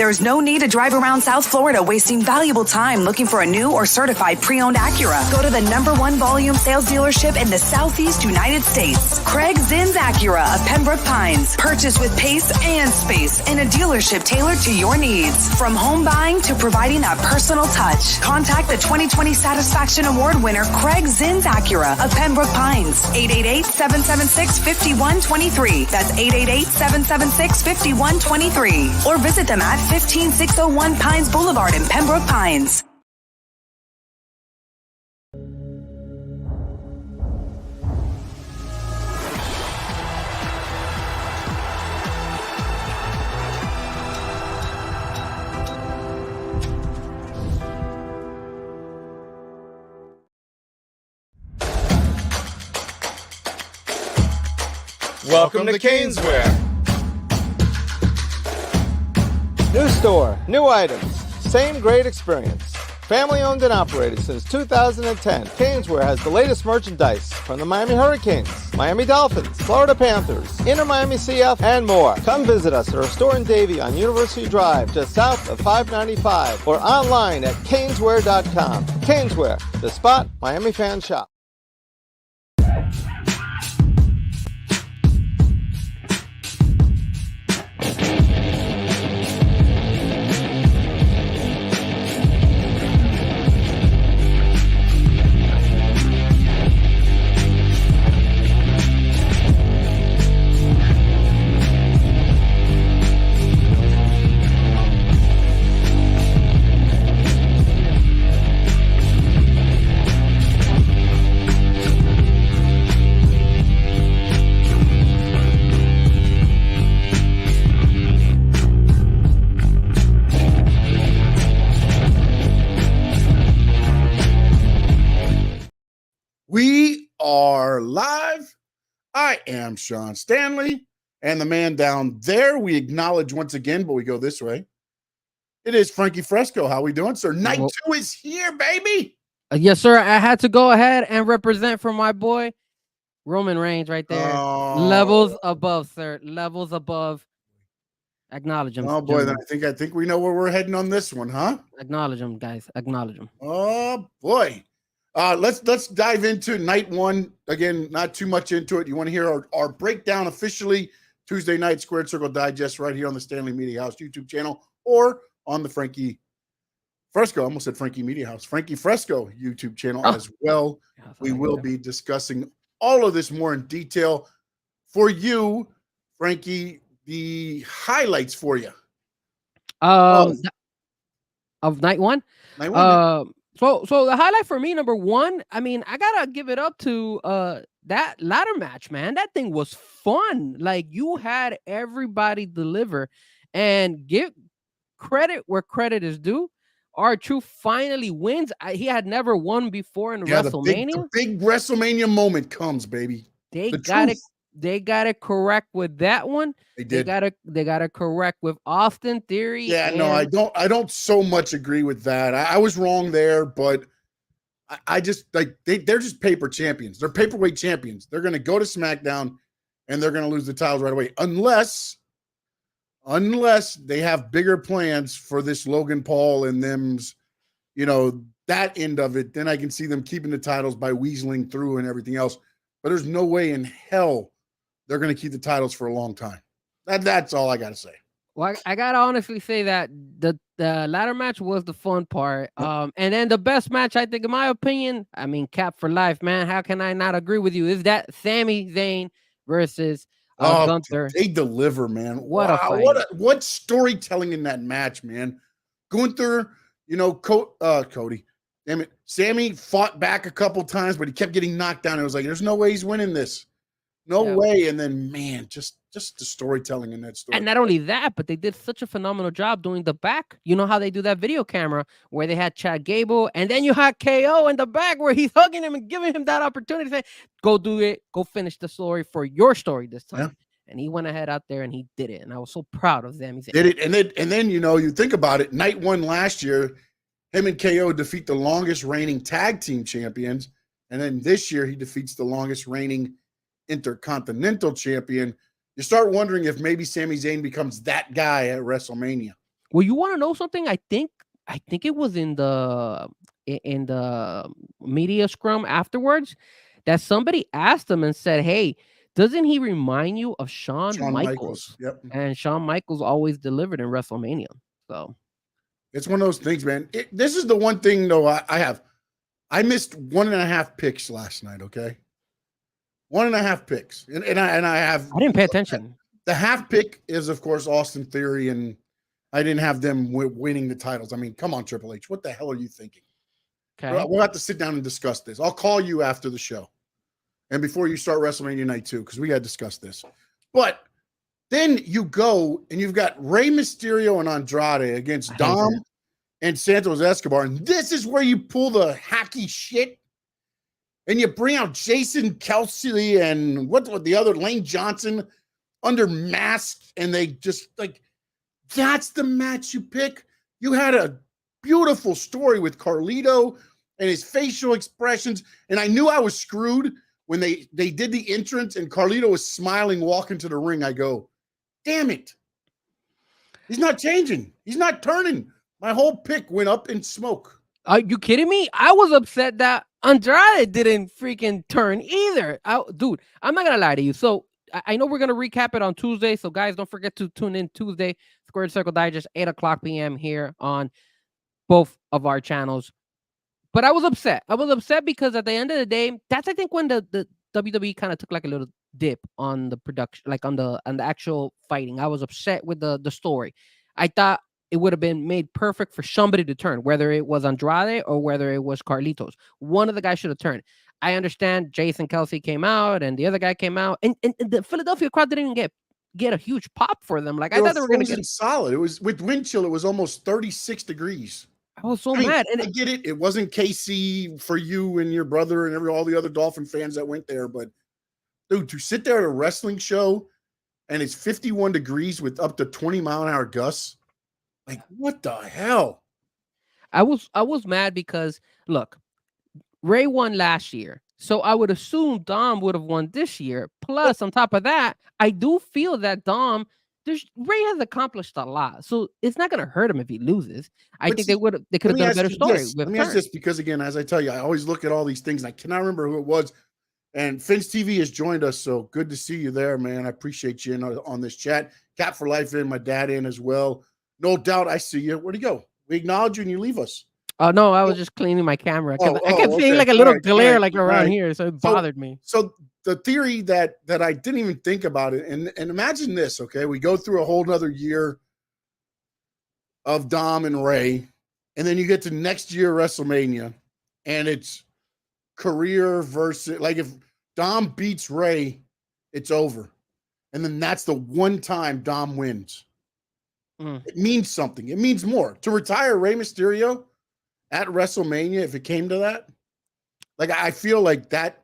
There's no need to drive around South Florida wasting valuable time looking for a new or certified pre-owned Acura. Go to the #1 volume sales dealership in the Southeast United States. Craig Zinn's Acura of Pembroke Pines. Purchase with pace and space in a dealership tailored to your needs. From home buying to providing that personal touch. Contact the 2020 Satisfaction Award winner Craig Zinn's Acura of Pembroke Pines. 888-776-5123. That's 888-776-5123. Or visit them at 15601 Pines Boulevard in Pembroke Pines. Welcome to Caneswear. New store, new items, same great experience. Family owned and operated since 2010, Caneswear has the latest merchandise from the Miami Hurricanes, Miami Dolphins, Florida Panthers, Inter Miami CF, and more. Come visit us at our store in Davie on University Drive, just south of 595, or online at caneswear.com. Caneswear, the spot Miami fans shop. We are live. I am Sean Stanley, and the man down there we acknowledge once again, but we go this way. It is Frankie Fresco. How we doing, sir? Night 2 is here, baby. Yes, sir. I had to go ahead and represent for my boy Roman Reigns right there. Levels above, sir. Levels above. Acknowledge him. Oh boy, then I think we know where we're heading on this one, huh? Acknowledge him, guys. Acknowledge him. Oh boy. Let's dive into night 1. Again, not too much into it. You want to hear our breakdown officially Tuesday night, Squared Circle Digest right here on the Stanley Media House YouTube channel or on the Frankie Fresco, I almost said Frankie Media House, Frankie Fresco YouTube channel as well. We will be discussing all of this more in detail. For you, Frankie, the highlights for you. Of night 1? Night 1. So the highlight for me, number 1, I mean, I gotta give it up to that ladder match, man. That thing was fun. Like, you had everybody deliver, and give credit where credit is due. R-Truth finally wins. He had never won before in WrestleMania. The big WrestleMania moment comes, baby. They got it correct with that one. They did. They got it correct with Austin Theory. Yeah, no, I don't so much agree with that. I was wrong there, but I just like they're just paper champions. They're paperweight champions. They're gonna go to SmackDown and they're gonna lose the titles right away. Unless they have bigger plans for this Logan Paul and them's, that end of it, then I can see them keeping the titles by weaseling through and everything else. But there's no way in hell they're going to keep the titles for a long time. That's all I got to say. Well, I got to honestly say that the ladder match was the fun part. And then the best match, I think, in my opinion, I mean, Cap for life, man. How can I not agree with you? Is that Sami Zayn versus Gunther? They deliver, man. What a fight. What storytelling in that match, man. Gunther, Cody. Damn it. Sammy fought back a couple times, but he kept getting knocked down. It was like, there's no way he's winning this. No way. And then, man, just the storytelling in that story. And not only that, but they did such a phenomenal job doing the back. You know how they do that video camera where they had Chad Gable, and then you had KO in the back where he's hugging him and giving him that opportunity to say, go do it. Go finish the story for your story this time. Yeah. And he went ahead out there and he did it. And I was so proud of them. He did it. And then, you think about it, night 1 last year, him and KO defeat the longest reigning tag team champions. And then this year he defeats the longest reigning Intercontinental champion. You start wondering if maybe Sami Zayn becomes that guy at WrestleMania. Well, you want to know something? I think it was in the media scrum afterwards that somebody asked him and said, "Hey, doesn't he remind you of Shawn Shawn Michaels. Michaels?" Yep. And Shawn Michaels always delivered in WrestleMania. So It's one of those things, man. This is the one thing, though, I have. I missed 1.5 picks last night, okay? 1.5 picks. And I have I didn't pay attention. the half pick is, of course, Austin Theory, and I didn't have them winning the titles. I mean, come on, Triple H. What the hell are you thinking? Okay. We'll have to sit down and discuss this. I'll call you after the show and before you start WrestleMania night 2, because we got to discuss this. But then you go and you've got Rey Mysterio and Andrade against Dom and Santos Escobar. And this is where you pull the hacky shit and you bring out Jason Kelsey and what the other Lane Johnson under mask. And they just like, that's the match you pick. You had a beautiful story with Carlito and his facial expressions. And I knew I was screwed when they did the entrance and Carlito was smiling, walking to the ring. I go, damn it. He's not changing. He's not turning. My whole pick went up in smoke. Are you kidding me? I was upset that Andrade didn't freaking turn either. Dude, I'm not going to lie to you. So I know we're going to recap it on Tuesday. So guys, don't forget to tune in Tuesday, Squared Circle Digest, 8:00 p.m. here on both of our channels. But I was upset. I was upset because at the end of the day, that's I think when the WWE kind of took like a little dip on the production, like on the actual fighting. I was upset with the story. I thought it would have been made perfect for somebody to turn, whether it was Andrade or whether it was Carlitos. One of the guys should have turned. I understand Jason Kelsey came out and the other guy came out, and the Philadelphia crowd didn't even get a huge pop for them. Like I thought they were going to get solid. It was with wind chill. It was almost 36 degrees. I was so mad. And I get it. It wasn't KC for you and your brother and all the other Dolphin fans that went there. But, dude, to sit there at a wrestling show and it's 51 degrees with up to 20-mile-an-hour gusts, like, what the hell? I was mad because, look, Ray won last year. So I would assume Dom would have won this year. Plus, on top of that, I do feel that Ray has accomplished a lot, so it's not going to hurt him if he loses. I think they could have done a better story. Let me ask this because, again, as I tell you, I always look at all these things and I cannot remember who it was. And Finn's TV has joined us, so good to see you there, man. I appreciate you on this chat. Cap for Life in, my dad in as well. No doubt I see you. Where'd he go? We acknowledge you and you leave us. Oh, no, I was just cleaning my camera. I kept seeing like a little glare around here, so it bothered me. So the theory that I didn't even think about it, and imagine this, okay? We go through a whole nother year of Dom and Ray, and then you get to next year WrestleMania, and it's career versus, like if Dom beats Ray, it's over. And then that's the one time Dom wins. It means something. It means more. To retire Rey Mysterio at WrestleMania, if it came to that, like I feel like that,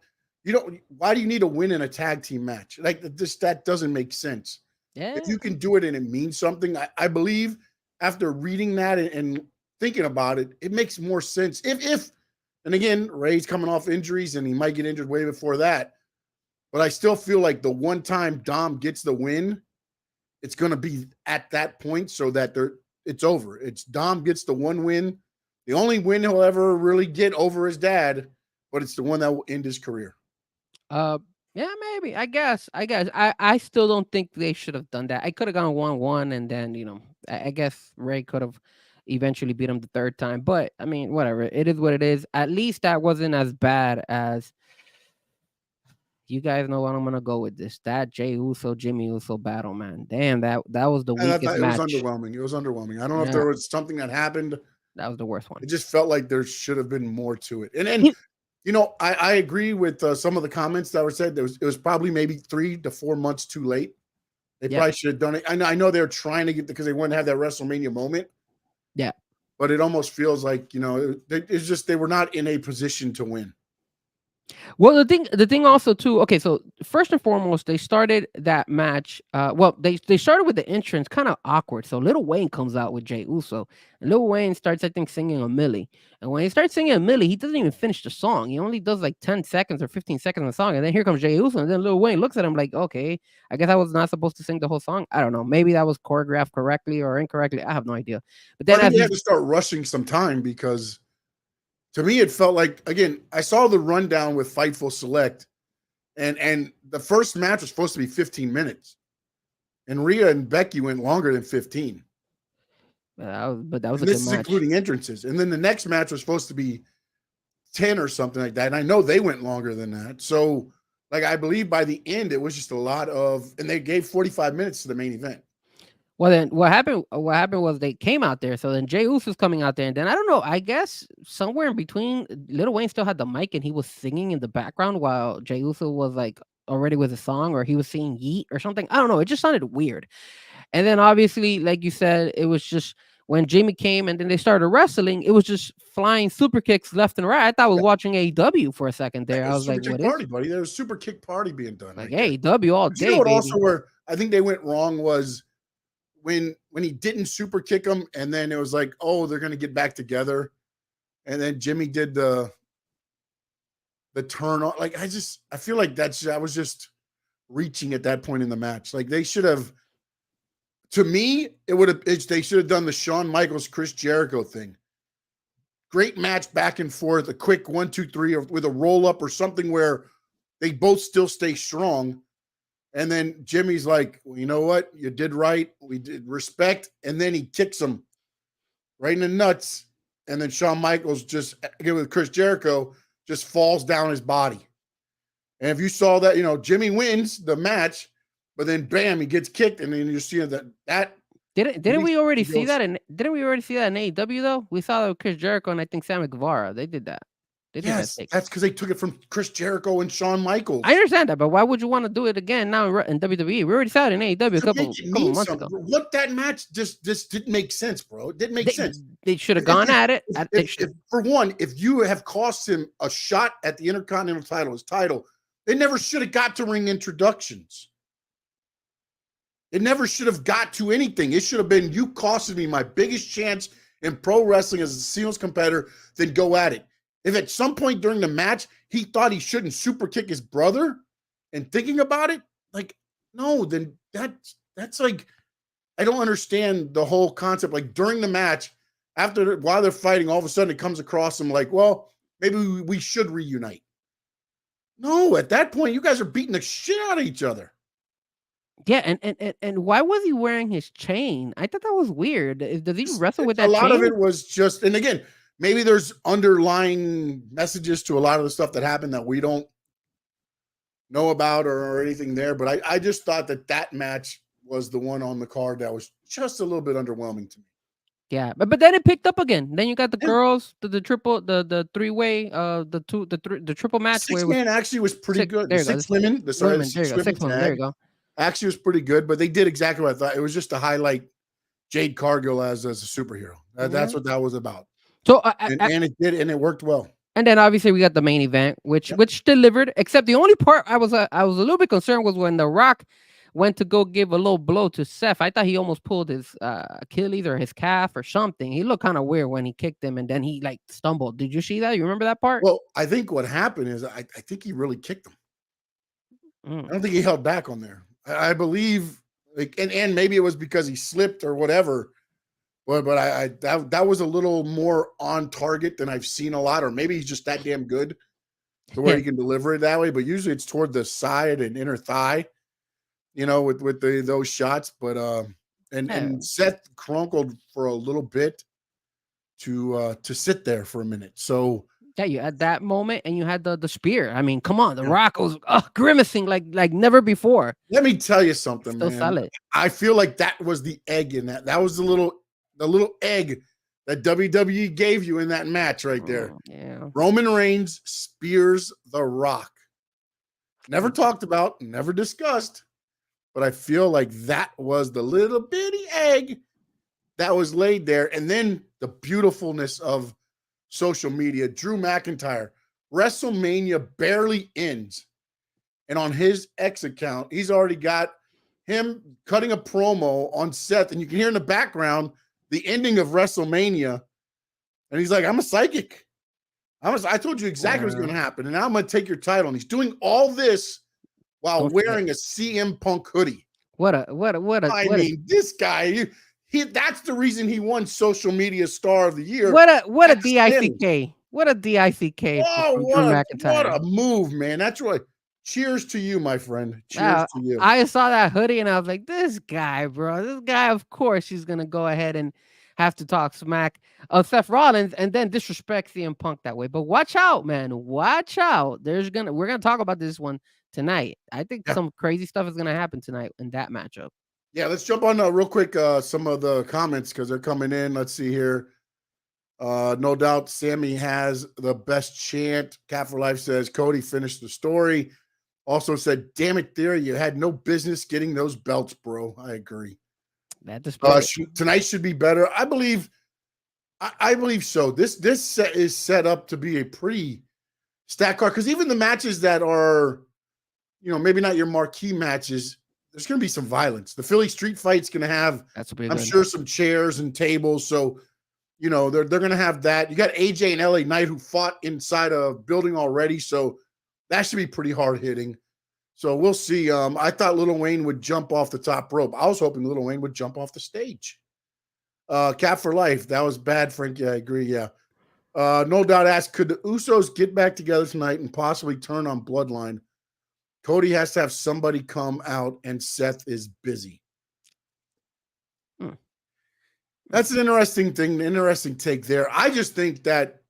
why do you need a win in a tag team match? Like that doesn't make sense. Yeah. If you can do it and it means something, I believe after reading that and thinking about it, it makes more sense. And again, Ray's coming off injuries and he might get injured way before that. But I still feel like the one time Dom gets the win, it's going to be at that point so that it's over. It's Dom gets the one win, the only win he'll ever really get over his dad, but it's the one that will end his career. Yeah, maybe. I guess. I still don't think they should have done that. I could have gone 1-1, and then I guess Ray could have eventually beat him the third time. But I mean, whatever. It is what it is. At least that wasn't as bad as. You guys know what I'm gonna go with this. That Jey Uso, Jimmy Uso battle, man. Damn, that was the weakest match. It was underwhelming. I don't know if there was something that happened. That was the worst one. It just felt like there should have been more to it. And I agree with some of the comments that were said. It was probably maybe 3 to 4 months too late. They probably should have done it. I know they're trying to get because they wanted to have that WrestleMania moment. Yeah, but it almost feels like it's just they were not in a position to win. Well, the thing also too. Okay, so first and foremost, they started that match. Well, they started with the entrance, kind of awkward. So Lil Wayne comes out with Jey Uso, and Lil Wayne starts, I think, singing a Millie. And when he starts singing a Millie, he doesn't even finish the song. He only does like 10 seconds or 15 seconds of the song, and then here comes Jey Uso, and then Lil Wayne looks at him like, okay, I guess I was not supposed to sing the whole song. I don't know. Maybe that was choreographed correctly or incorrectly. I have no idea. But then I think they had to start rushing some time because, to me, it felt like, again, I saw the rundown with Fightful Select. And the first match was supposed to be 15 minutes. And Rhea and Becky went longer than 15. But that was and a this good is match. Including entrances. And then the next match was supposed to be 10 or something like that. And I know they went longer than that. So, like, I believe by the end, it was just a lot of, and they gave 45 minutes to the main event. Well, then what happened was they came out there. So then Jey Uso's coming out there. And then I don't know, I guess somewhere in between, Lil Wayne still had the mic and he was singing in the background while Jey Uso was like already with a song, or he was singing Yeet or something. I don't know. It just sounded weird. And then obviously, like you said, it was just when Jimmy came and then they started wrestling, it was just flying super kicks left and right. I thought I was watching AEW for a second there. I was like, what party, buddy. There was a super kick party being done. Like right AEW all but day. You know what baby. also where I think they went wrong was when he didn't super kick him, and then it was like, oh, they're gonna get back together. And then Jimmy did the turn on. Like, I feel like I was just reaching at that point in the match. Like, they should have, to me, they should have done the Shawn Michaels, Chris Jericho thing. Great match back and forth, a quick 1, 2, 3, or with a roll up or something where they both still stay strong. And then Jimmy's like, well, you know what? You did right. We did respect. And then he kicks him right in the nuts. And then Shawn Michaels just, again with Chris Jericho, just falls down his body. And if you saw that, Jimmy wins the match, but then bam, he gets kicked, and then you're seeing that. Didn't we already see that in AEW though? We saw that with Chris Jericho and I think Sammy Guevara. They did that. Yes, that's because they took it from Chris Jericho and Shawn Michaels. I understand that, but why would you want to do it again now in WWE? We already saw it in AEW a couple months ago. What that match just didn't make sense, bro. It didn't make sense. They should have gone at it. For one, if you have cost him a shot at the Intercontinental title, his title, they never should have got to ring introductions. It never should have got to anything. It should have been, you costed me my biggest chance in pro wrestling as a singles competitor, then go at it. If at some point during the match, he thought he shouldn't super kick his brother and thinking about it, like, no, then that's like, I don't understand the whole concept. Like, during the match, while they're fighting, all of a sudden it comes across them like, well, maybe we should reunite. No, at that point, you guys are beating the shit out of each other. Yeah, and why was he wearing his chain? I thought that was weird. Does he wrestle with that chain? A lot of it was just, and again, maybe there's underlying messages to a lot of the stuff that happened that we don't know about or anything there. But I just thought that match was the one on the card that was just a little bit underwhelming to me. Yeah, but then it picked up again. Then you got the girls, the triple, the three-way, the triple match. Six-man actually was pretty good. The six women, there you go. Actually was pretty good, but they did exactly what I thought. It was just to highlight Jade Cargill as a superhero. That's what that was about. So and it did, and it worked well. And then obviously we got the main event, which delivered. Except the only part I was a little bit concerned was when The Rock went to go give a low blow to Seth. I thought he almost pulled his Achilles or his calf or something. He looked kind of weird when he kicked him, and then he like stumbled. Did you see that? You remember that part? Well, I think what happened is I think he really kicked him. I don't think he held back on there. I believe, like, and maybe it was because he slipped or whatever. But that was a little more on target than I've seen a lot, or maybe he's just that damn good to where he can deliver it that way. But usually it's toward the side and inner thigh, with those shots. But and Seth crunkled for a little bit to sit there for a minute. So yeah, you had that moment, and you had the spear. I mean, come on, The Rock was grimacing like never before. Let me tell you something, Still man. Solid. I feel like that was the egg in that. That was the little egg that WWE gave you in that match right there. Yeah. Roman Reigns spears The Rock. Never talked about, never discussed, but I feel like that was the little bitty egg that was laid there. And then the beautifulness of social media. Drew McIntyre, WrestleMania barely ends, and on his X account, he's already got him cutting a promo on Seth, and you can hear in the background the ending of WrestleMania. And he's like, I'm a psychic. I told you exactly what's going to happen, and now I'm going to take your title. And he's doing all this while wearing a CM Punk hoodie. I mean, this guy, that's the reason he won Social Media Star of the Year. What a DICK. What a DICK. Oh, what a move, man. That's right. Cheers to you, my friend. Cheers to you. I saw that hoodie and I was like, this guy, bro. This guy, of course, he's going to go ahead and have to talk smack of Seth Rollins and then disrespect CM Punk that way. But watch out, man. Watch out. We're gonna talk about this one tonight. I think some crazy stuff is gonna happen tonight in that matchup. Yeah, let's jump on real quick some of the comments because they're coming in. Let's see here. No doubt Sammy has the best chant. Cat for Life says Cody finished the story. Also said, damn it, Theory, you had no business getting those belts, bro. I agree. Tonight should be better. I believe so. This is set up to be a pretty stacked card because even the matches that are, maybe not your marquee matches, there's going to be some violence. The Philly street fight's going to have, I'm sure, some chairs and tables. So, they're going to have that. You got AJ and LA Knight who fought inside a building already. So that should be pretty hard hitting. So we'll see. I thought Lil Wayne would jump off the top rope. I was hoping Lil Wayne would jump off the stage. Cat for Life. That was bad, Frank. Yeah, I agree. Yeah. No doubt asked, could the Usos get back together tonight and possibly turn on Bloodline? Cody has to have somebody come out and Seth is busy. That's an interesting thing, interesting take there. I just think that,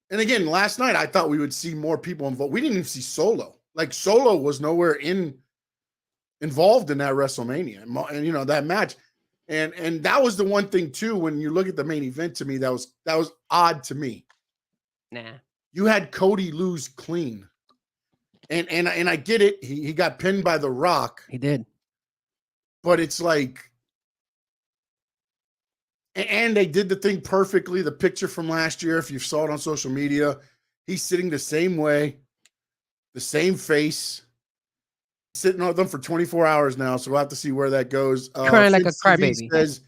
and again, last night I thought we would see more people involved. We didn't even see Solo. Like Solo was nowhere involved in that WrestleMania and that match. And that was the one thing too, when you look at the main event to me, that was odd to me. Nah. You had Cody lose clean. And I get it. He got pinned by The Rock. He did. But it's like, and they did the thing perfectly. The picture from last year, if you saw it on social media, he's sitting the same way, the same face, sitting on them for 24 hours now. So we'll have to see where that goes. Crying like a crybaby. Says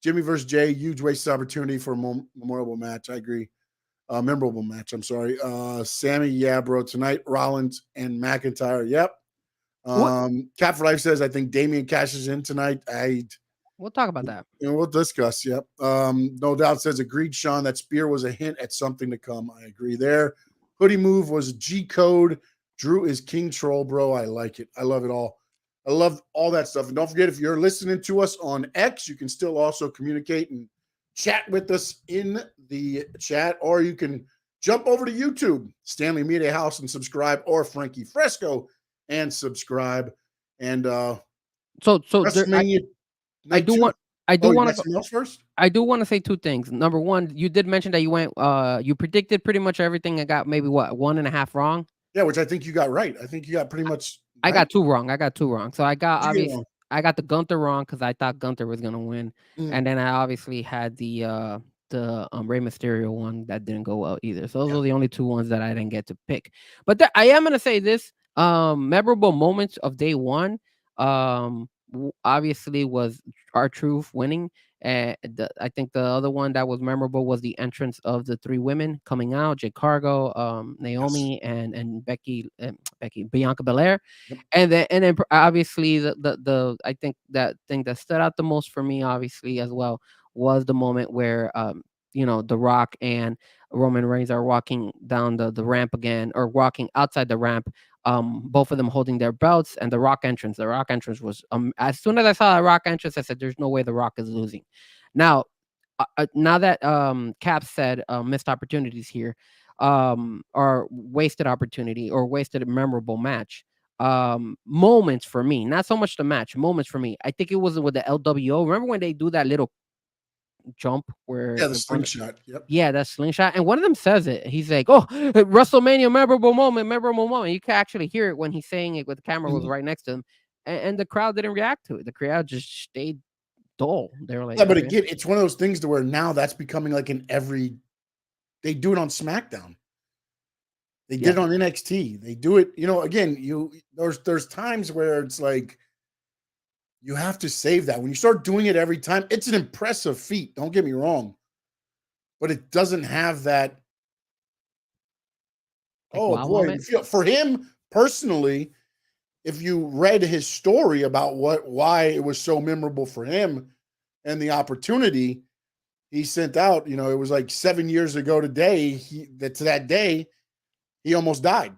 Jimmy versus Jay, huge waste opportunity for a memorable match. I agree. Memorable match. I'm sorry. Sammy, yeah, bro. Tonight, Rollins and McIntyre. Yep. Cat for Life says, I think Damian cashes in tonight. We'll talk about that. We'll discuss. Yep. No doubt says, agreed, Sean. That spear was a hint at something to come. I agree there. Hoodie move was G code. Drew is King Troll, bro. I like it. I love it all. I love all that stuff. And don't forget, if you're listening to us on X, you can still also communicate and chat with us in the chat, or you can jump over to YouTube, Stanley Media House, and subscribe, or Frankie Fresco and subscribe. And so WrestleMania I do want to say two things. Number one, you did mention that you went you predicted pretty much everything. I got maybe 1.5 wrong. Yeah, which I think you got right. I think you got pretty much right. I got two wrong. So I got obviously I got the Gunther wrong because I thought Gunther was gonna win, and then I obviously had the Rey Mysterio one that didn't go well either. So those are the only two ones that I didn't get to pick. But I am gonna say this: memorable moments of day one, obviously was R-Truth winning. I think the other one that was memorable was the entrance of the three women coming out: Jade Cargo, Naomi, and Bianca Belair. Yep. And then obviously the I think that thing that stood out the most for me, obviously as well, was the moment where The Rock and Roman Reigns are walking down the ramp again, or walking outside the ramp. Both of them holding their belts, and the Rock entrance. The Rock entrance was as soon as I saw the Rock entrance, I said, "There's no way the Rock is losing." Now that Cap said missed opportunities here, or wasted opportunity, or wasted a memorable match. Moments for me, not so much the match. Moments for me. I think it was with the LWO. Remember when they do that little jump where the slingshot. Yep. Yeah, that slingshot. And one of them says it. He's like, "Oh, WrestleMania memorable moment." You can actually hear it when he's saying it, with the camera was right next to him, and the crowd didn't react to it. The crowd just stayed dull. They were like, yeah, but again, it's one of those things to where now that's becoming like they do it on SmackDown. They did it on NXT. They do it, again, there's times where it's like you have to save that. When you start doing it every time, it's an impressive feat. Don't get me wrong. But it doesn't have that. Like, oh wow boy, moment? for him personally, if you read his story about why it was so memorable for him and the opportunity he sent out, it was like 7 years ago today. To that day, he almost died.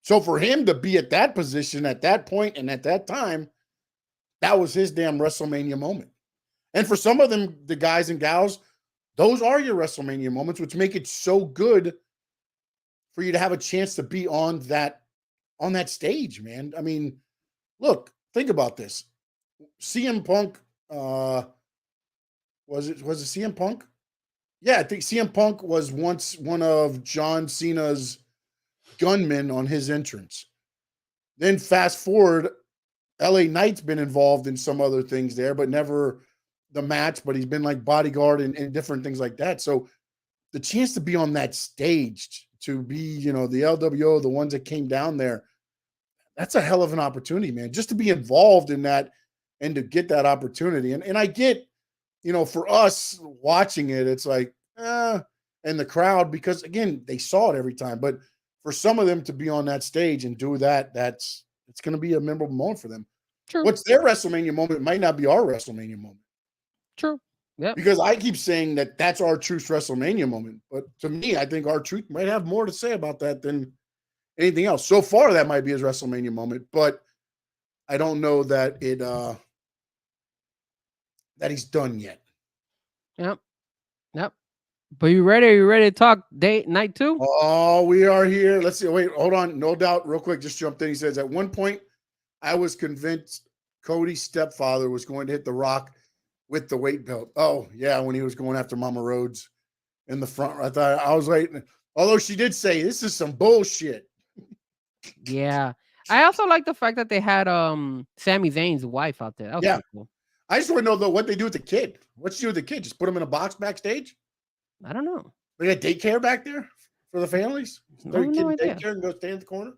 So for him to be at that position at that point and at that time, that was his damn WrestleMania moment. And for some of them, the guys and gals, those are your WrestleMania moments, which make it so good for you to have a chance to be on that stage, man. I mean, look, think about this. CM Punk, was it CM Punk? Yeah, I think CM Punk was once one of John Cena's gunmen on his entrance. Then fast forward, LA Knight's been involved in some other things there, but never the match, but he's been like bodyguard and different things like that. So the chance to be on that stage, to be, the LWO, the ones that came down there, that's a hell of an opportunity, man, just to be involved in that and to get that opportunity. And I get, for us watching it, it's like, and the crowd, because again, they saw it every time, but for some of them to be on that stage and do that, it's going to be a memorable moment for them. True. What's their WrestleMania moment might not be our WrestleMania moment. True. Yeah. Because I keep saying that that's our Truth's WrestleMania moment. But to me, I think our Truth might have more to say about that than anything else. So far, that might be his WrestleMania moment, but I don't know that that he's done yet. Yep. But you ready? Are you ready to talk night 2? Oh, we are here. Let's see. Wait, hold on. No doubt. Real quick, just jumped in. He says, at one point, I was convinced Cody's stepfather was going to hit The Rock with the weight belt. Oh, yeah, when he was going after Mama Rhodes in the front. I was waiting. Although she did say, this is some bullshit. Yeah. I also like the fact that they had Sami Zayn's wife out there. That was pretty cool. I just want to know, though, what they do with the kid. What's she do with the kid? Just put him in a box backstage? I don't know. They got daycare back there for the families? Throw your kid in daycare and go stand in the corner?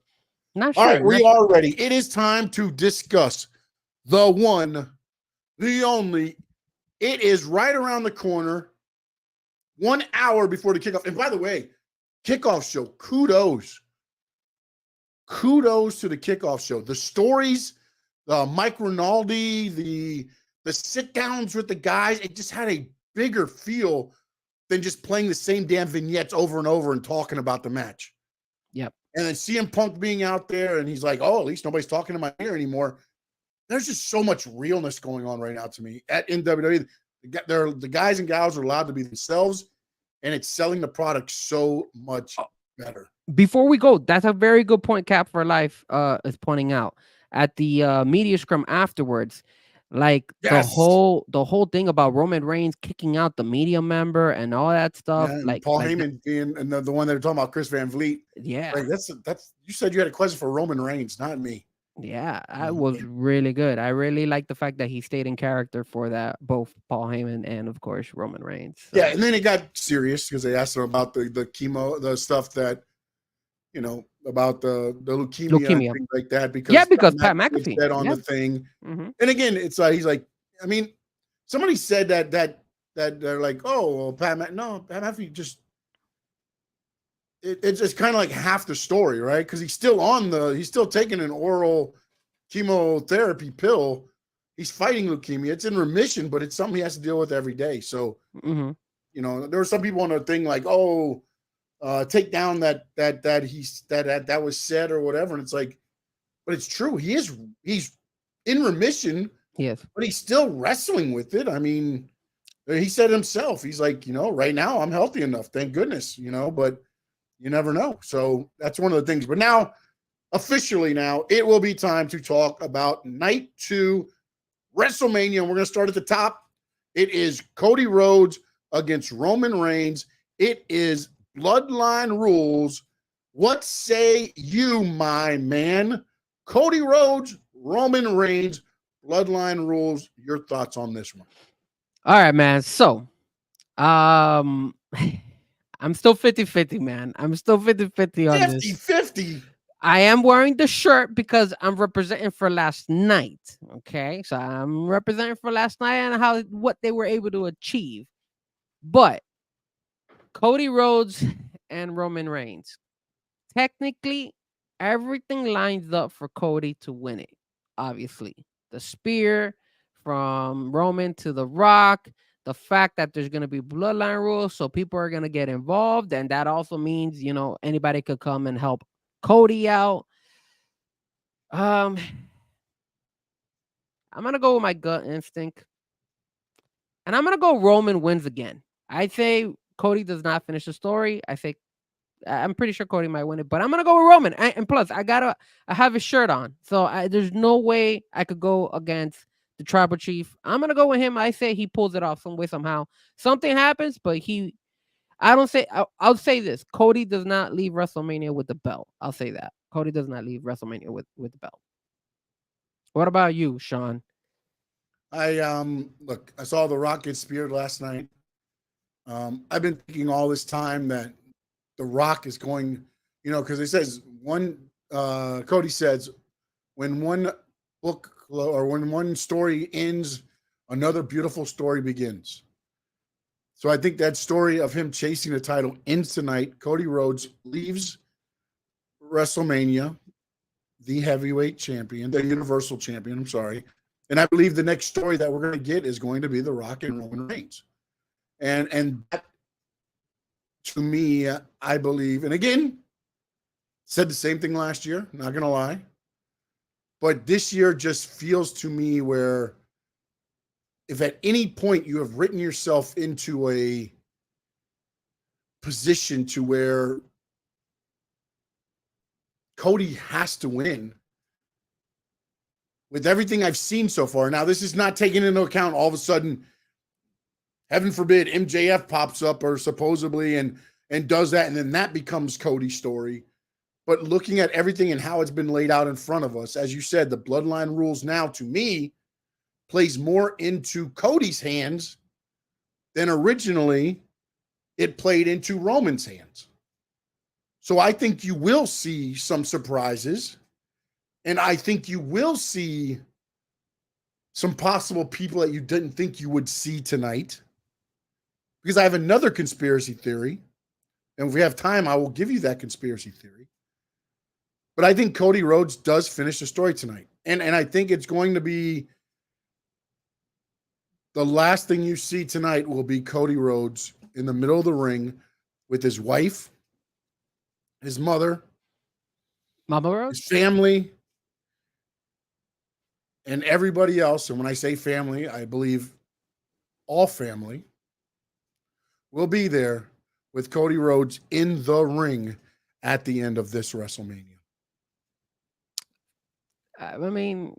Not sure. All right, we are ready. It is time to discuss the one, the only. It is right around the corner, 1 hour before the kickoff. And by the way, kickoff show, kudos. Kudos to the kickoff show. The stories, Mike Rinaldi, the sit-downs with the guys, it just had a bigger feel than just playing the same damn vignettes over and over and talking about the match. Yep. And then CM Punk being out there and he's like, oh, at least nobody's talking in my ear anymore. There's just so much realness going on right now to me in WWE. The guys and gals are allowed to be themselves, and it's selling the product so much better. Before we go, that's a very good point Cap for Life is pointing out. At the media scrum afterwards, like the whole thing about Roman Reigns kicking out the media member and all that stuff. Yeah, like Paul Heyman being and the one that they're talking about, Chris Van Vliet. Yeah. Like that's you said you had a question for Roman Reigns, not me. Yeah, I was really good. I really like the fact that he stayed in character for that, both Paul Heyman and of course Roman Reigns. So. Yeah, and then it got serious because they asked him about the chemo, the stuff that about the leukemia and things like that. Because Pat McAfee said on the thing, mm-hmm. And again, it's he's like, I mean, somebody said that they're like, oh, well, Pat McAfee just. It's just kind of like half the story, right? Because he's still taking an oral chemotherapy pill. He's fighting leukemia. It's in remission, but it's something he has to deal with every day. So, there were some people on the thing like, oh, take down that was said or whatever. And it's like, but it's true. He's in remission. Yes, but he's still wrestling with it. I mean, he said himself, he's like, right now I'm healthy enough. Thank goodness, but you never know. So that's one of the things. But now, officially it will be time to talk about night 2 WrestleMania. And we're going to start at the top. It is Cody Rhodes against Roman Reigns. It is Bloodline Rules. What say you, my man? Cody Rhodes, Roman Reigns, Bloodline Rules. Your thoughts on this one? All right, man. So, I'm still 50-50, man. I'm still 50-50 on this. 50-50. I am wearing the shirt because I'm representing for last night. Okay, so I'm representing for last night and what they were able to achieve. But Cody Rhodes and Roman Reigns, technically, everything lines up for Cody to win it. Obviously, the spear from Roman to The Rock, the fact that there's going to be bloodline rules, so people are going to get involved, and that also means anybody could come and help Cody out. I'm gonna go with my gut instinct, and I'm gonna go Roman wins again. I say Cody does not finish the story. I'm pretty sure Cody might win it, but I'm gonna go with Roman. And plus, I have his shirt on, so there's no way I could go against the tribal chief. I'm gonna go with him. I say he pulls it off some way somehow. Something happens, but I don't say. I'll say this: Cody does not leave WrestleMania with the belt. I'll say that Cody does not leave WrestleMania with the belt. What about you, Sean? Look, I saw The Rock get speared last night. I've been thinking all this time that The Rock is going, because it says Cody says, when one book or when one story ends, another beautiful story begins. So I think that story of him chasing the title ends tonight. Cody Rhodes leaves WrestleMania, the heavyweight champion, the universal champion, I'm sorry. And I believe the next story that we're going to get is going to be The Rock and Roman Reigns. And that, to me, I believe, and again, said the same thing last year, not going to lie. But this year just feels to me where if at any point you have written yourself into a position to where Cody has to win, with everything I've seen so far. Now, this is not taking into account all of a sudden, heaven forbid, MJF pops up or supposedly and does that, and then that becomes Cody's story. But looking at everything and how it's been laid out in front of us, as you said, the bloodline rules now, to me, plays more into Cody's hands than originally it played into Roman's hands. So I think you will see some surprises. And I think you will see some possible people that you didn't think you would see tonight. Because I have another conspiracy theory. And if we have time, I will give you that conspiracy theory. But I think Cody Rhodes does finish the story tonight. And I think it's going to be the last thing you see tonight will be Cody Rhodes in the middle of the ring with his wife, his mother, Mama Rhodes, his family, and everybody else. And when I say family, I believe all family will be there with Cody Rhodes in the ring at the end of this WrestleMania. I mean,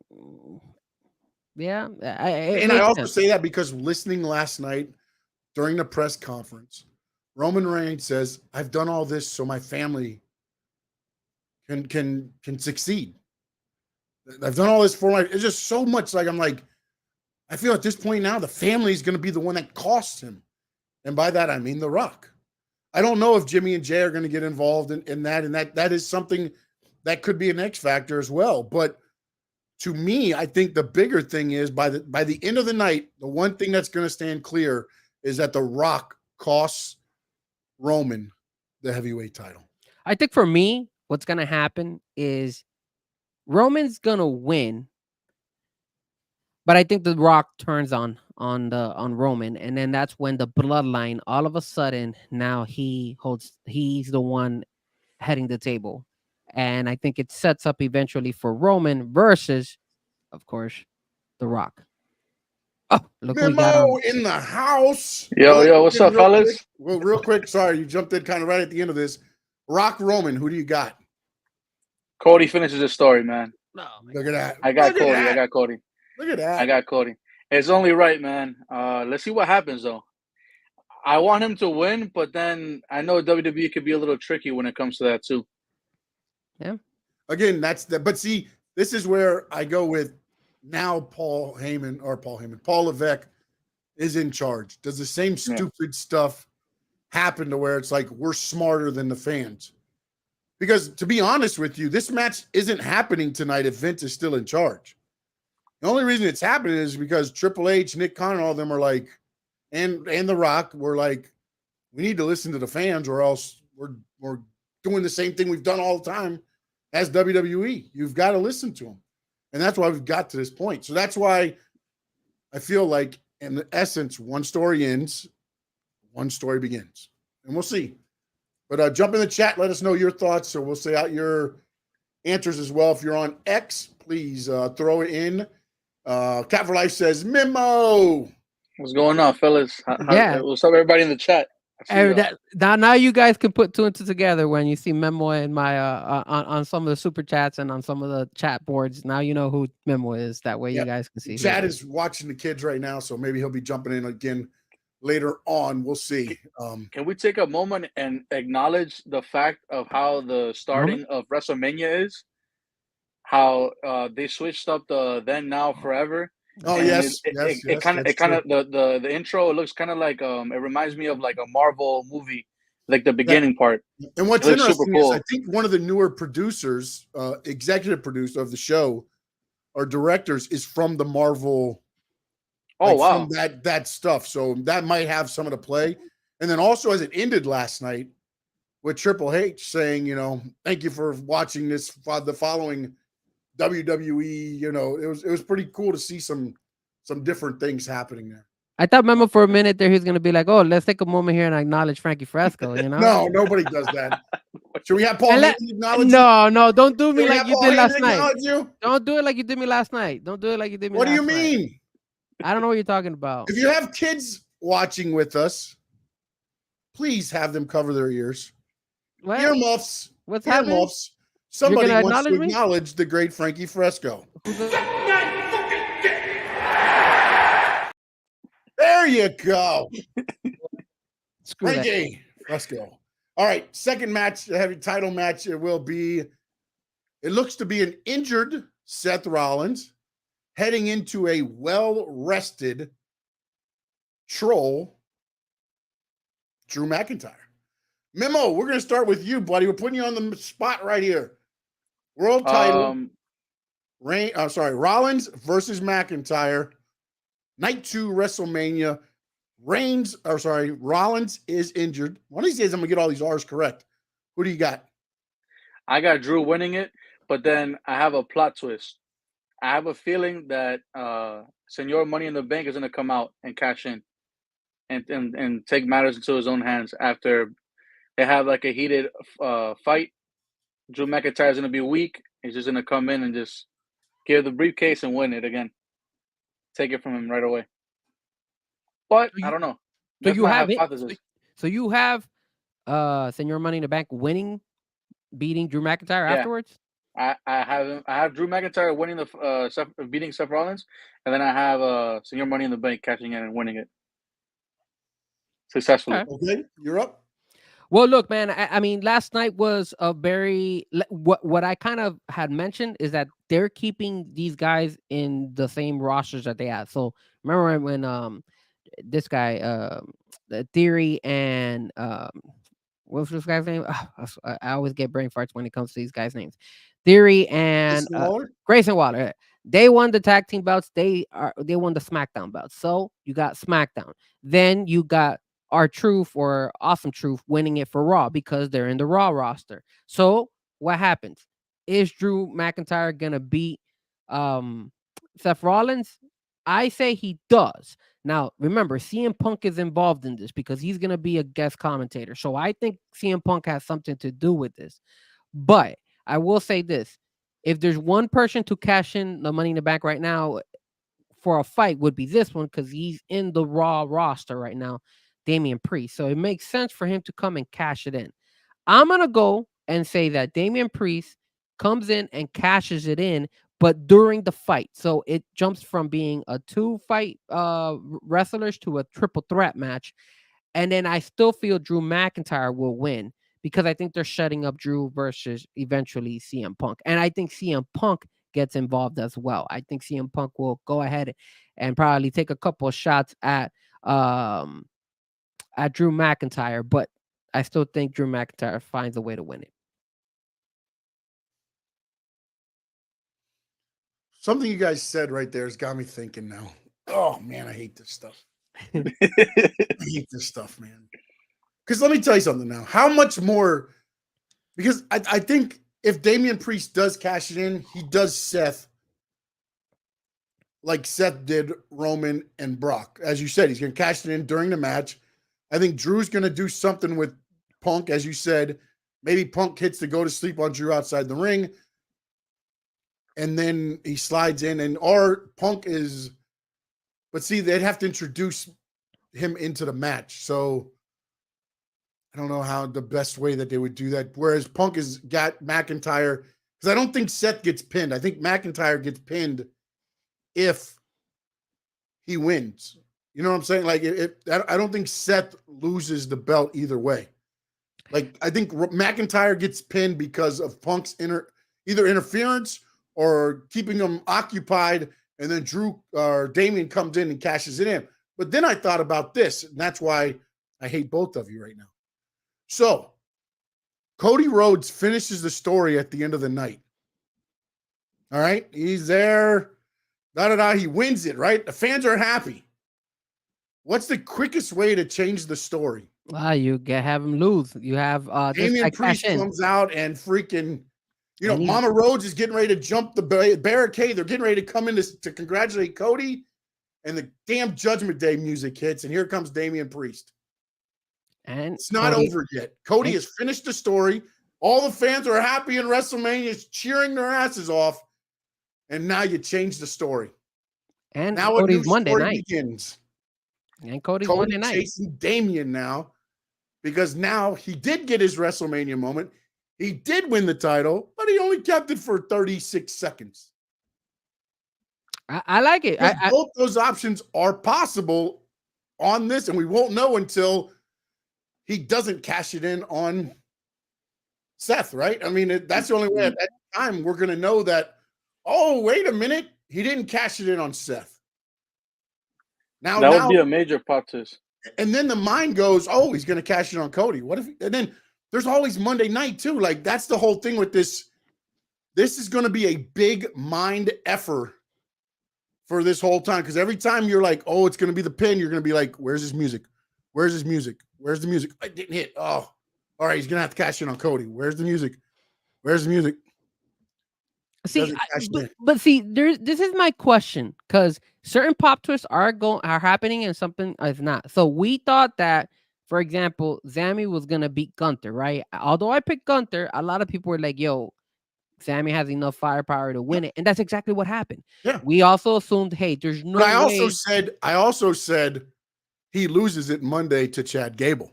yeah. I also say that because listening last night during the press conference, Roman Reigns says, I've done all this so my family can succeed. I've done all this for it's just so much I feel at this point now, the family is going to be the one that costs him. And by that, I mean The Rock. I don't know if Jimmy and Jay are going to get involved in that. And that is something that could be an X factor as well. But to me, I think the bigger thing is by the end of the night, the one thing that's going to stand clear is that The Rock costs Roman the heavyweight title. I think for me, what's going to happen is Roman's going to win. But I think The Rock turns on Roman, and then that's when the bloodline, all of a sudden, now he's the one heading the table. And I think it sets up eventually for Roman versus, of course, The Rock. Oh, look who we got on in the house. Yo, what's up, fellas? Real quick. Sorry, you jumped in kind of right at the end of this. Rock Roman, who do you got? Cody finishes the story, man. Oh, Look at that. I got Cody. Look at that. I got Cody. It's only right, man. Let's see what happens, though. I want him to win, but then I know WWE could be a little tricky when it comes to that, too. Yeah. Again, but see, this is where I go with now Paul Levesque is in charge. Does the same stupid stuff happen to where it's like we're smarter than the fans. Because to be honest with you, this match isn't happening tonight if Vince is still in charge. The only reason it's happening is because Triple H, Nick Khan, and all of them are like, and The Rock were like, we need to listen to the fans or else we're doing the same thing we've done all the time as WWE. You've got to listen to them. And that's why we've got to this point. So that's why I feel like, in essence, one story ends, one story begins. And we'll see. But jump in the chat. Let us know your thoughts. So we'll say out your answers as well. If you're on X, please throw it in. Cat for Life says, Memo. What's going on, fellas? What's up, everybody in the chat? Now you guys can put two and two together when you see Memo in my on some of the super chats and on some of the chat boards. Now you know who Memo is. That way you guys can see. Chad is watching the kids right now, so maybe he'll be jumping in again later on. We'll see. Can we take a moment and acknowledge the fact of how the starting of WrestleMania is? How they switched up the then, now, forever. Oh, yes. It kind of the intro, it looks kind of like it reminds me of like a Marvel movie, like the beginning part. And what's interesting is I think one of the newer producers, executive producer of the show, or directors, is from the Marvel. Oh, wow. From that stuff. So that might have some of the play. And then also, as it ended last night with Triple H saying, thank you for watching this, the following WWE, it was pretty cool to see some different things happening there. I thought, Memo, for a minute there, he's going to be like, oh, let's take a moment here and acknowledge Frankie Fresco, No, nobody does that. Should we have Paul Heyman acknowledge you? No, don't do me like you did last night. You? Don't do it like you did me last night. Don't do it like you did me What last do you mean? Night. I don't know what you're talking about. If you have kids watching with us, please have them cover their ears. What? Earmuffs. What's happening? Earmuffs. Somebody wants to acknowledge the great Frankie Fresco. There you go. Frankie Fresco. All right, second match, the heavy title match. It looks to be an injured Seth Rollins heading into a well-rested troll, Drew McIntyre. Memo, we're going to start with you, buddy. We're putting you on the spot right here. World title. Rollins versus McIntyre. Night 2 WrestleMania. Rollins is injured. One of these days I'm going to get all these R's correct. Who do you got? I got Drew winning it, but then I have a plot twist. I have a feeling that Senor Money in the Bank is going to come out and cash in and take matters into his own hands after they have like a heated fight. Drew McIntyre is going to be weak. He's just going to come in and just give the briefcase and win it again. Take it from him right away. But I don't know. So you have Senor Money in the Bank beating Drew McIntyre afterwards? I have Drew McIntyre winning beating Seth Rollins, and then I have Senor Money in the Bank catching it and winning it successfully. Okay, you're up. Well, look, man, I mean, last night was a very what I kind of had mentioned is that they're keeping these guys in the same rosters that they have. So remember when this guy Theory and what was this guy's name? I always get brain farts when it comes to these guys' names. Theory and Grayson Waller. They won the tag team belts. They won the SmackDown belts. So you got SmackDown. Then you got R-Truth or Awesome Truth winning it for Raw because they're in the Raw roster. So what happens? Is Drew McIntyre gonna beat Seth Rollins? I say he does. Now, remember, CM Punk is involved in this because he's gonna be a guest commentator. So I think CM Punk has something to do with this. But I will say this: if there's one person to cash in the Money in the Bank right now for a fight, would be this one because he's in the Raw roster right now. Damian Priest. So it makes sense for him to come and cash it in. I'm going to go and say that Damian Priest comes in and cashes it in, but during the fight. So it jumps from being a 2-fight wrestlers to a triple threat match. And then I still feel Drew McIntyre will win because I think they're shutting up Drew versus eventually CM Punk. And I think CM Punk gets involved as well. I think CM Punk will go ahead and probably take a couple of shots at at Drew McIntyre, but I still think Drew McIntyre finds a way to win it. Something you guys said right there has got me thinking now. Oh man, I hate this stuff. I hate this stuff, man. Because let me tell you something now. How much more? Because I think if Damian Priest does cash it in, he does Seth like Seth did Roman and Brock. As you said, he's going to cash it in during the match. I think Drew's going to do something with Punk, as you said. Maybe Punk hits to go to sleep on Drew outside the ring. And then he slides in, and or Punk is, but see, they'd have to introduce him into the match. So I don't know how the best way that they would do that. Whereas Punk has got McIntyre, because I don't think Seth gets pinned. I think McIntyre gets pinned if he wins. You know what I'm saying? Like, I don't think Seth loses the belt either way. Like, I think McIntyre gets pinned because of Punk's either interference or keeping him occupied, and then Drew or Damian comes in and cashes it in. But then I thought about this, and that's why I hate both of you right now. So, Cody Rhodes finishes the story at the end of the night. All right? He's there. He wins it, right? The fans are happy. What's the quickest way to change the story? You have him lose. You have Damian Priest comes out and freaking, Mama Rhodes is getting ready to jump the barricade. They're getting ready to come in to congratulate Cody, and the damn Judgment Day music hits, and here comes Damian Priest. And it's not over yet. Cody has finished the story. All the fans are happy in WrestleMania, cheering their asses off. And now you change the story. And now Cody's a new Monday story night begins. And Cody's Cody Monday night. Chasing Damian now, because now he did get his WrestleMania moment. He did win the title, but he only kept it for 36 seconds. I like it. Both those options are possible on this, and we won't know until he doesn't cash it in on Seth, right? I mean, that's the only way at that time we're going to know that, oh, wait a minute, he didn't cash it in on Seth. Now that would be a major plot twist. And then the mind goes, oh, he's going to cash it on Cody. What if? And then there's always Monday night too. Like, that's the whole thing with this. This is going to be a big mind effort for this whole time, because every time you're like, oh, it's going to be the pin, you're going to be like, where's his music? Where's his music? Where's the music? I didn't hit. Oh, all right, he's going to have to cash in on Cody. Where's the music? Where's the music? See, but see, this is my question, because certain pop twists are happening and something is not. So we thought that, for example, Sami was gonna beat Gunther, right? Although I picked Gunther, a lot of people were like, "Yo, Sami has enough firepower to win it," and that's exactly what happened. Yeah. We also assumed, hey, there's no. But I also said he loses it Monday to Chad Gable.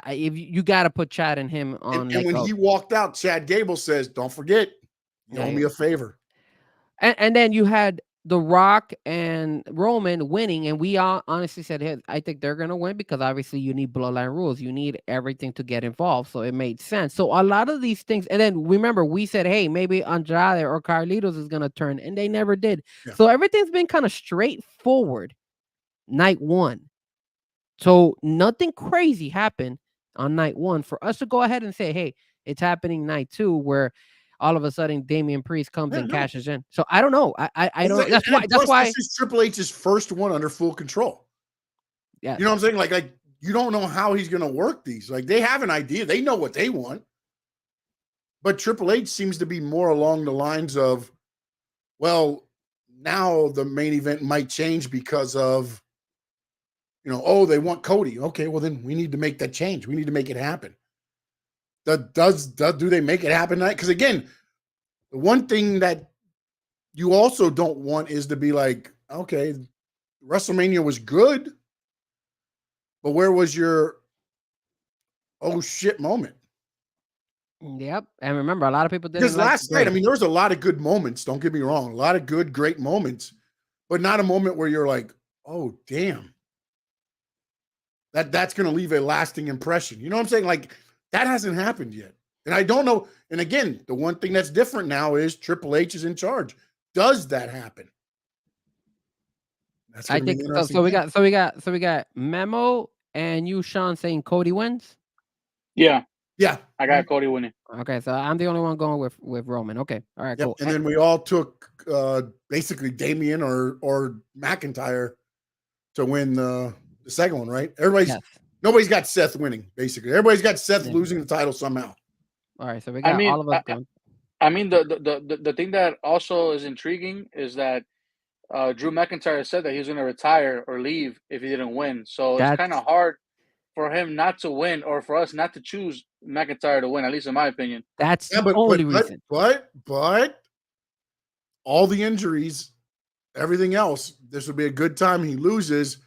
If you got to put Chad and him on, and when he walked out, Chad Gable says, "Don't forget, you owe me a favor." And then you had The Rock and Roman winning, and we all honestly said, hey, I think they're gonna win, because obviously you need bloodline rules, you need everything to get involved, so it made sense. So a lot of these things, and then remember we said, hey, maybe Andrade or Carlitos is gonna turn, and they never did. Yeah. So everything's been kind of straightforward night one. So nothing crazy happened on night one for us to go ahead and say, hey, it's happening night two, where all of a sudden Damian Priest comes and cashes in. So I don't know. I don't know. That's why this is Triple H's first one under full control. Yeah. You know what I'm saying? Like you don't know how he's going to work these. Like, they have an idea. They know what they want. But Triple H seems to be more along the lines of, well, now the main event might change because of, oh, they want Cody. Okay, well then we need to make that change. We need to make it happen. Do they make it happen tonight? Because again, the one thing that you also don't want is to be like, okay, WrestleMania was good, but where was your oh shit moment? Yep. And remember, a lot of people didn't. Because last night, I mean, there was a lot of good moments. Don't get me wrong, a lot of good, great moments, but not a moment where you're like, oh damn, that's going to leave a lasting impression. You know what I'm saying? Like, that hasn't happened yet. And I don't know. And again, the one thing that's different now is Triple H is in charge. Does that happen? I think so. We got Memo And you, Sean, saying Cody wins? Yeah, Yeah. I got Cody winning. Okay, so I'm the only one going with Roman. Okay, all right, Yep. cool. And then we all took basically Damian or McIntyre to win the second one, right? Nobody's got Seth winning, basically. Everybody's got Seth losing the title somehow. All right, so we got all of us going. I mean, the thing that also is intriguing is that Drew McIntyre said that he was going to retire or leave if he didn't win. So it's kind of hard for him not to win, or for us not to choose McIntyre to win, at least in my opinion. That's the only reason. But all the injuries, everything else, this would be a good time. He loses.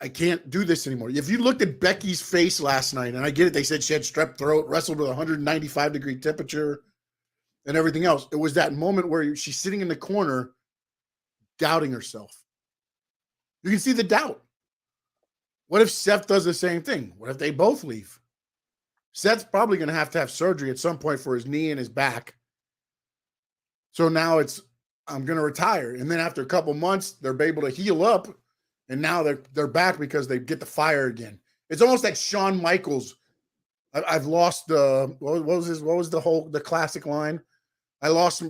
I can't do this anymore. If you looked at Becky's face last night, and I get it, they said she had strep throat, wrestled with 195-degree temperature and everything else. It was that moment where she's sitting in the corner doubting herself. You can see the doubt. What if Seth does the same thing? What if they both leave? Seth's probably going to have surgery at some point for his knee and his back. So now I'm going to retire. And then after a couple months, they're able to heal up. And now they're back because they get the fire again. It's almost like Shawn Michaels. I've lost what was the classic line?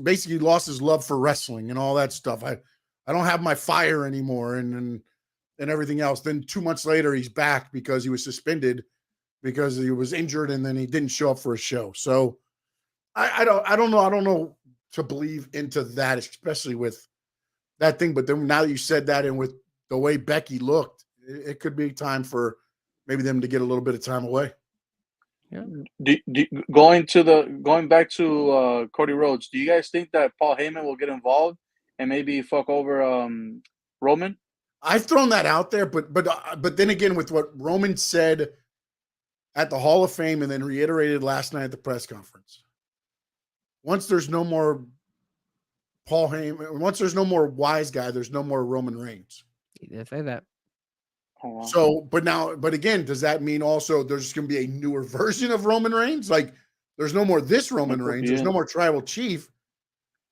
Basically lost his love for wrestling and all that stuff. I don't have my fire anymore and everything else. Then 2 months later, he's back because he was suspended because he was injured and then he didn't show up for a show. So I don't know to believe into that, especially with that thing. But then now that you said that, and with the way Becky looked, it could be time for maybe them to get a little bit of time away. Yeah. Going back to Cody Rhodes, do you guys think that Paul Heyman will get involved and maybe fuck over Roman? I've thrown that out there, but then again, with what Roman said at the Hall of Fame and then reiterated last night at the press conference, once there's no more Paul Heyman, once there's no more wise guy, there's no more Roman Reigns. He did say that. Oh, wow. So, but again, does that mean also there's just going to be a newer version of Roman Reigns? Like, there's no more this Roman Reigns. There's no more tribal chief.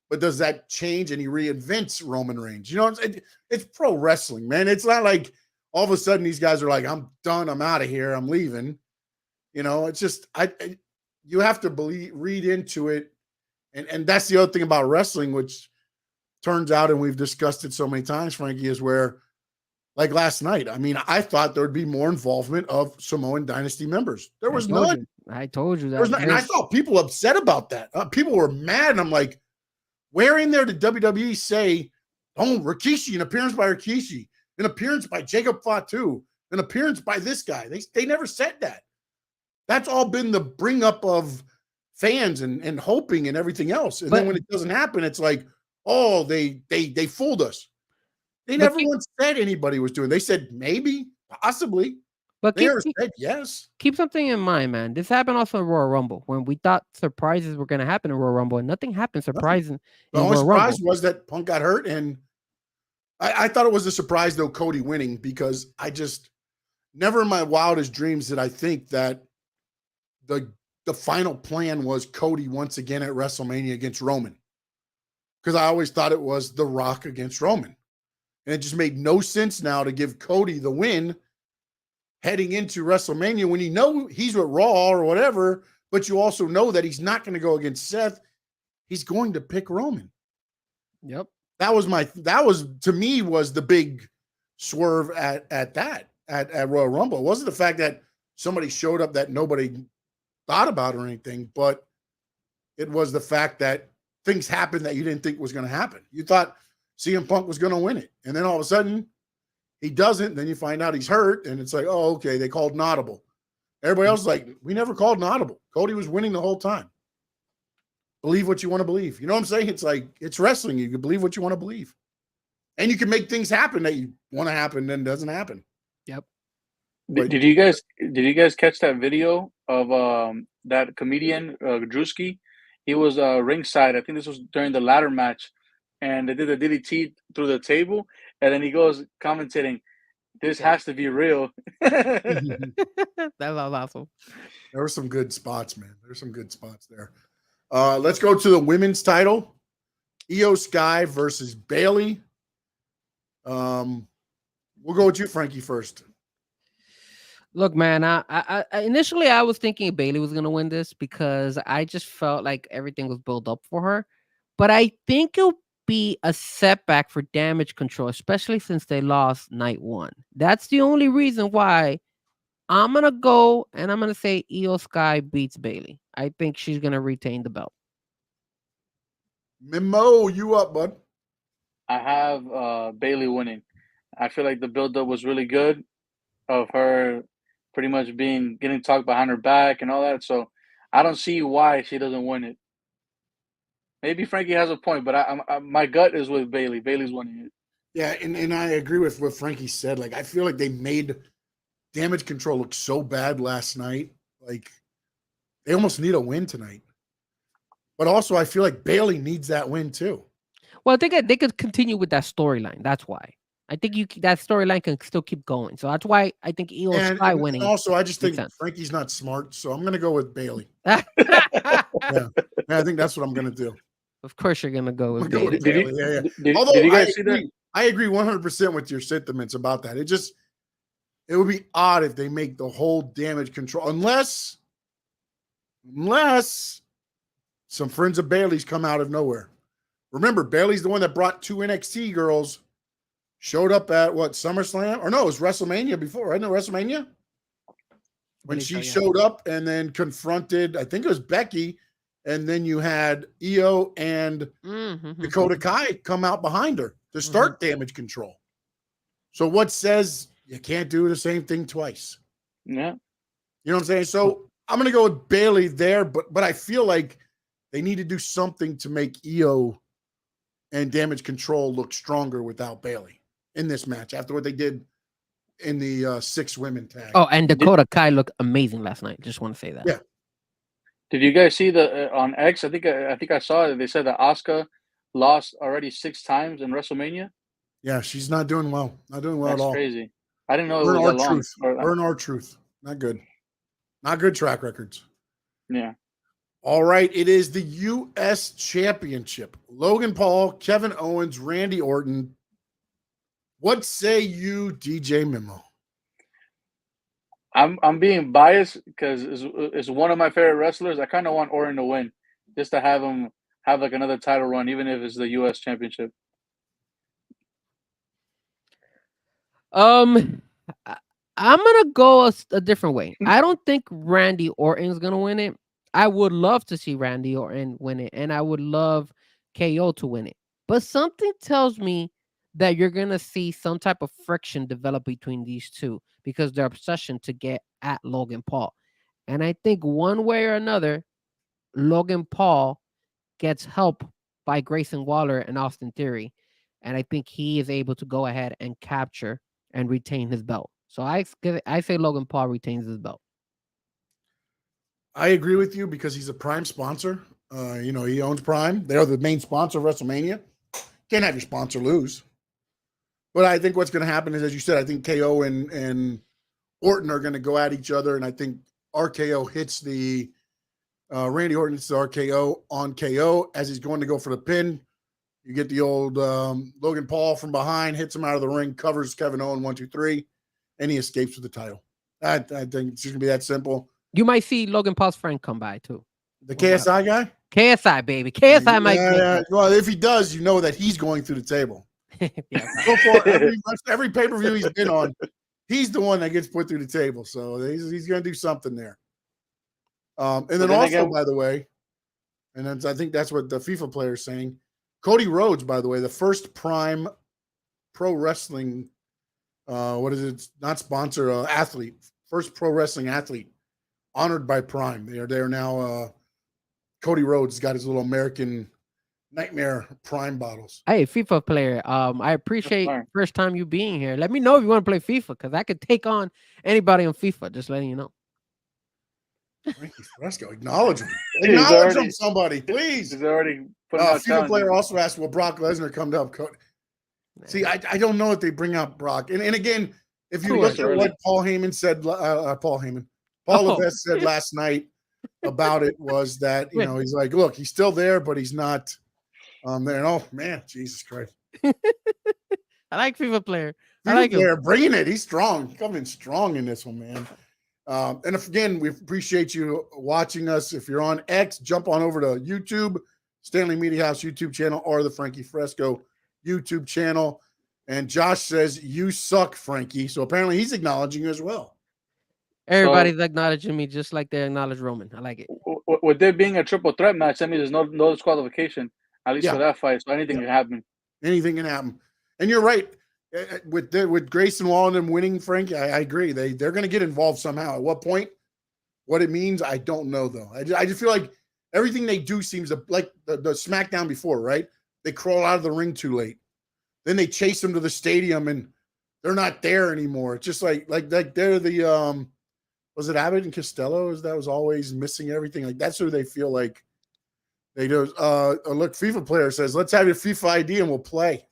But does that change and he reinvents Roman Reigns? You know, it's pro wrestling, man. It's not like all of a sudden these guys are like, I'm done. I'm out of here. I'm leaving. You know, it's just, you have to read into it. And that's the other thing about wrestling, which turns out, and we've discussed it so many times, Frankie, is where, like last night, I mean, I thought there would be more involvement of Samoan Dynasty members. There was none. I told you that. And I saw people upset about that. People were mad. And I'm like, where in there did WWE say, oh, Rikishi, an appearance by Rikishi, an appearance by Jacob Fatu, an appearance by this guy? They never said that. That's all been the bring up of fans and hoping and everything else. And then when it doesn't happen, it's like, oh, they fooled us. They never once said anybody was doing. They said maybe, possibly. But they never said yes. Keep something in mind, man. This happened also in Royal Rumble when we thought surprises were going to happen in Royal Rumble, and nothing happened surprising. The only surprise was that Punk got hurt, and I thought it was a surprise though Cody winning, because I just never in my wildest dreams did I think that the final plan was Cody once again at WrestleMania against Roman, because I always thought it was The Rock against Roman. And it just made no sense now to give Cody the win heading into WrestleMania when you know he's with Raw or whatever, but you also know that he's not going to go against Seth. He's going to pick Roman. Yep. That was to me was the big swerve at Royal Rumble. It wasn't the fact that somebody showed up that nobody thought about or anything, but it was the fact that things happened that you didn't think was going to happen. You thought CM Punk was going to win it. And then all of a sudden he doesn't. Then you find out he's hurt and it's like, oh, okay. They called an audible. Everybody else is like, we never called an audible. Cody was winning the whole time. Believe what you want to believe. You know what I'm saying? It's like, it's wrestling. You can believe what you want to believe. And you can make things happen that you want to happen, then doesn't happen. Yep. Did you guys catch that video of that comedian Drewski? He was ringside. I think this was during the ladder match, and they did a DDT through the table, and then he goes commentating, "This has to be real." That was awesome. There were some good spots, man. There's some good spots there. Let's go to the women's title. IYO Sky versus Bayley. We'll go with you, Frankie, first. Look, man, initially I was thinking Bayley was gonna win this because I just felt like everything was built up for her. But I think it'll be a setback for Damage Control, especially since they lost night one. That's the only reason why I'm gonna go and I'm gonna say IYO Sky beats Bayley. I think she's gonna retain the belt. Memo, you up, bud? I have Bayley winning. I feel like the build-up was really good of her pretty much getting talked behind her back and all that. So I don't see why she doesn't win it. Maybe Frankie has a point, but my gut is with Bayley. Bayley's winning it. Yeah, and I agree with what Frankie said. Like, I feel like they made Damage Control look so bad last night. Like, they almost need a win tonight. But also, I feel like Bayley needs that win too. Well, I think they could continue with that storyline. That's why. I think that storyline can still keep going. So that's why I think IYO Sky winning. And also, I just think sense. Frankie's not smart, so I'm going to go with Bayley. Yeah, I think that's what I'm going to do. of course, you're gonna go with I'm gonna go Bayley. with Bayley. Did Although you guys see that? I agree 100% with your sentiments about that. It would be odd if they make the whole Damage Control, unless some friends of Bayley's come out of nowhere. Remember, Bayley's the one that brought 2 NXT girls, showed up at what, SummerSlam? Or no, it was WrestleMania before, right? No, WrestleMania? When she showed up and then confronted, I think it was Becky, and then you had IYO and Dakota Kai come out behind her to start Damage Control. So what says you can't do the same thing twice? Yeah. You know what I'm saying? So I'm going to go with Bayley there, but I feel like they need to do something to make IYO and Damage Control look stronger without Bayley in this match after what they did in the 6 women tag. Oh, and Dakota Kai looked amazing last night. Just want to say that. Yeah. Did you guys see the on X? I think I saw it. They said that Asuka lost already 6 times in WrestleMania. Yeah, she's not doing well. Not doing well That's at all. crazy. I didn't know it Burn was our that long. truth. Burn our truth. Not good. Not good track records. Yeah. All right. It is the U.S. Championship. Logan Paul, Kevin Owens, Randy Orton. What say you, DJ Memo? I'm being biased because it's one of my favorite wrestlers. I kind of want Orton to win, just to have him have like another title run, even if it's the U.S. Championship. I'm gonna go a different way. I don't think Randy Orton's gonna win it. I would love to see Randy Orton win it, and I would love KO to win it. But something tells me that you're gonna see some type of friction develop between these two because their obsession to get at Logan Paul. And I think one way or another, Logan Paul gets help by Grayson Waller and Austin Theory. And I think he is able to go ahead and capture and retain his belt. So I say Logan Paul retains his belt. I agree with you because he's a Prime sponsor. He owns Prime. They're the main sponsor of WrestleMania. Can't have your sponsor lose. But I think what's going to happen is, as you said, I think KO and Orton are going to go at each other, and I think RKO hits the Randy Orton hits the RKO on KO as he's going to go for the pin. You get the old Logan Paul from behind, hits him out of the ring, covers Kevin Owens 1, 2, 3, and he escapes with the title. I think it's just going to be that simple. You might see Logan Paul's friend come by too. The KSI guy? KSI, baby. KSI might. Yeah. Well, if he does, you know that he's going through the table. So far, every pay-per-view he's been on, he's the one that gets put through the table. So he's going to do something there. And then also, by the way, and I think that's what the FIFA player is saying, Cody Rhodes, by the way, the first Prime Pro Wrestling, what is it? Not sponsor, athlete. First pro wrestling athlete honored by Prime. They are now, Cody Rhodes got his little American Nightmare Prime bottles. Hey, FIFA player, I appreciate first time you being here. Let me know if you want to play FIFA because I could take on anybody on FIFA. Just letting you know. Frankie Fresco, acknowledge him. Acknowledge him, somebody, please. He's already put FIFA player also asked, will Brock Lesnar come to Cody? See, I don't know if they bring out Brock. And again, if you look at what Paul Heyman said, Paul Levesque said last night about it was that, he's like, look, he's still there, but he's not there. And oh, man, Jesus Christ. I like FIFA player. I like him. Bringing it. He's strong. Coming strong in this one, man. And again, we appreciate you watching us. If you're on X, jump on over to YouTube, Stanley Media House YouTube channel, or the Frankie Fresco YouTube channel. And Josh says, you suck, Frankie. So apparently he's acknowledging you as well. Everybody's acknowledging me just like they acknowledge Roman. I like it. With there being a triple threat match, that means there's no disqualification, at least for that fight. So anything can happen. Anything can happen. And you're right. With Grayson Waller and them winning, Frank, I agree. They're going to get involved somehow. At what point? What it means, I don't know, though. I just feel like everything they do seems to, like the SmackDown before, right? They crawl out of the ring too late. Then they chase them to the stadium, and they're not there anymore. It's just like they're the was it Abbott and Costello? That was always missing everything. Like that's who they feel like they do. Look, FIFA player says, "Let's have your FIFA ID and we'll play."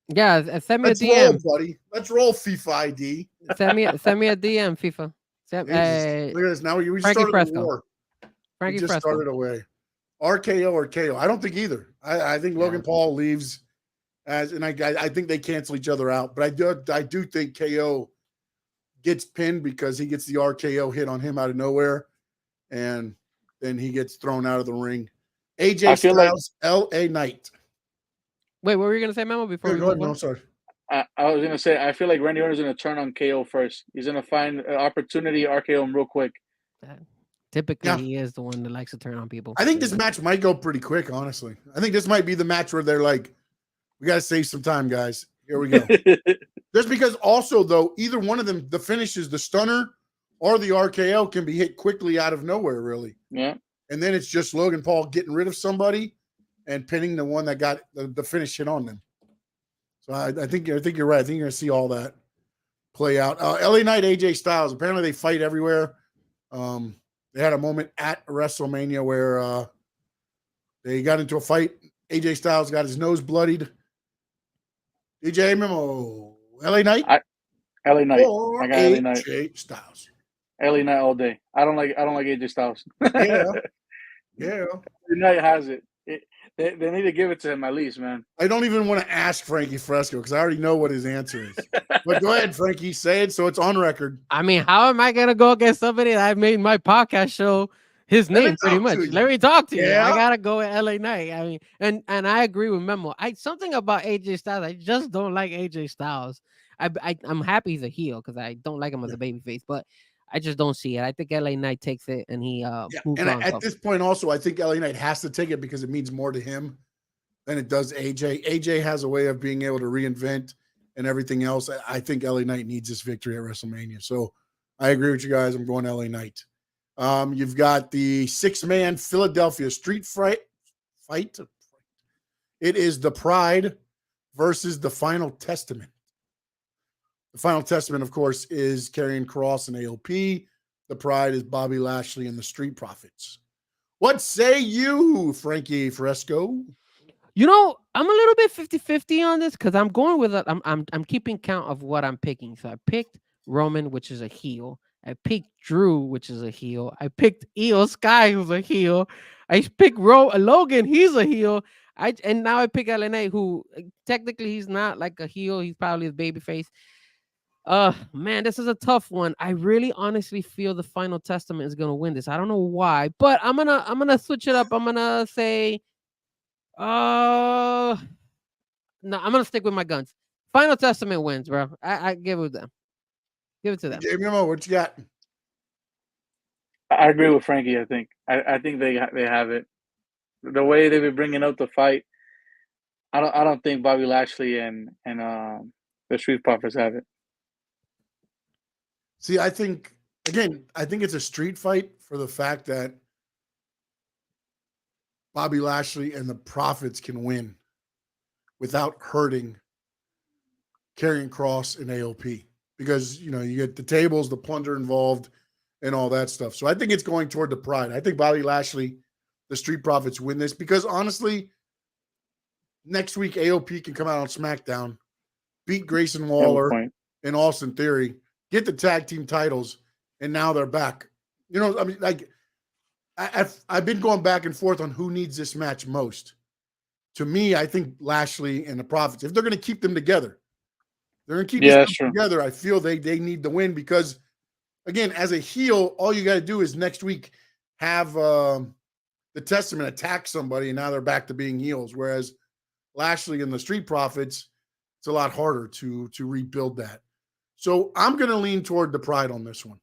Yeah, send me Let's a DM, roll, buddy. Let's roll FIFA ID. Send me a DM, FIFA. Look at this. Now we just Frankie started Fresco. a war. Frankie We just Fresco. started away. RKO or KO. I don't think either. I think Logan Paul leaves and I think they cancel each other out. But I do think KO gets pinned because he gets the RKO hit on him out of nowhere, and then he gets thrown out of the ring. AJ Styles, LA Knight. Wait, what were you gonna say, Memo? Before we go ahead. move on? No, sorry. I was gonna say I feel like Randy Orton's gonna turn on KO first. He's gonna find an opportunity, RKO him real quick. Typically, he is the one that likes to turn on people. I think this match might go pretty quick, honestly. I think this might be the match where they're like, we got to save some time, guys. Here we go. Just because also, though, either one of them, the finishes, the stunner or the RKO can be hit quickly out of nowhere, really. Yeah. And then it's just Logan Paul getting rid of somebody and pinning the one that got the finish hit on them. So I think you're right. I think you're going to see all that play out. LA Knight, AJ Styles. Apparently they fight everywhere. They had a moment at WrestleMania where they got into a fight. AJ Styles got his nose bloodied. DJ Memo, LA Knight? LA Knight. I got LA Knight. AJ Styles. LA Knight all day. I don't like AJ Styles. Yeah. LA Knight has it. They need to give it to him at least, man. I don't even want to ask Frankie Fresco because I already know what his answer is. But go ahead, Frankie. Say it so it's on record. I mean, how am I gonna go against somebody that I made my podcast show his name pretty much? Let me talk to you. I gotta go with LA Knight. I mean, and I agree with Memo. Something about AJ Styles. I just don't like AJ Styles. I'm happy he's a heel because I don't like him as a babyface, but I just don't see it. I think LA Knight takes it and he moves and on. at this point also, I think LA Knight has to take it because it means more to him than it does AJ. AJ has a way of being able to reinvent and everything else. I think LA Knight needs this victory at WrestleMania. So I agree with you guys. I'm going LA Knight. You've got the 6-man Philadelphia street fight. It is the Pride versus the Final Testament. The Final Testament, of course, is Karrion Kross and AOP. The Pride is Bobby Lashley and the Street Profits. What say you, Frankie Fresco? You know, I'm a little bit 50-50 on this because I'm going with I'm keeping count of what I'm picking. So I picked Roman, which is a heel. I picked Drew, which is a heel. I picked IYO Sky, who's a heel. I picked Logan, he's a heel. And now I pick LA Knight, who technically he's not like a heel. He's probably a babyface. Man, this is a tough one. I really honestly feel the Final Testament is gonna win this. I don't know why, but I'm gonna switch it up. I'm gonna say, no, I'm gonna stick with my guns. Final Testament wins, bro. I give it to them. Give it to them. Jamie, what you got? I agree with Frankie. I think they have it. The way they've been bringing up the fight, I don't think Bobby Lashley and the Street Profits have it. See, I think it's a street fight for the fact that Bobby Lashley and the Profits can win without hurting Karrion Kross and AOP because, you get the tables, the plunder involved, and all that stuff. So I think it's going toward the Pride. I think Bobby Lashley, the Street Profits win this because, honestly, next week AOP can come out on SmackDown, beat Grayson Waller and Austin Theory, get the tag team titles, and now they're back. I've been going back and forth on who needs this match most. To me, I think Lashley and the Profits, if they're going to keep them together, They're going to keep Yeah, this that's true. together. I feel they need the win because, again, as a heel, all you got to do is next week have the Testament attack somebody, and now they're back to being heels. Whereas Lashley and the Street Profits, it's a lot harder to rebuild that. So I'm going to lean toward the Pride on this one,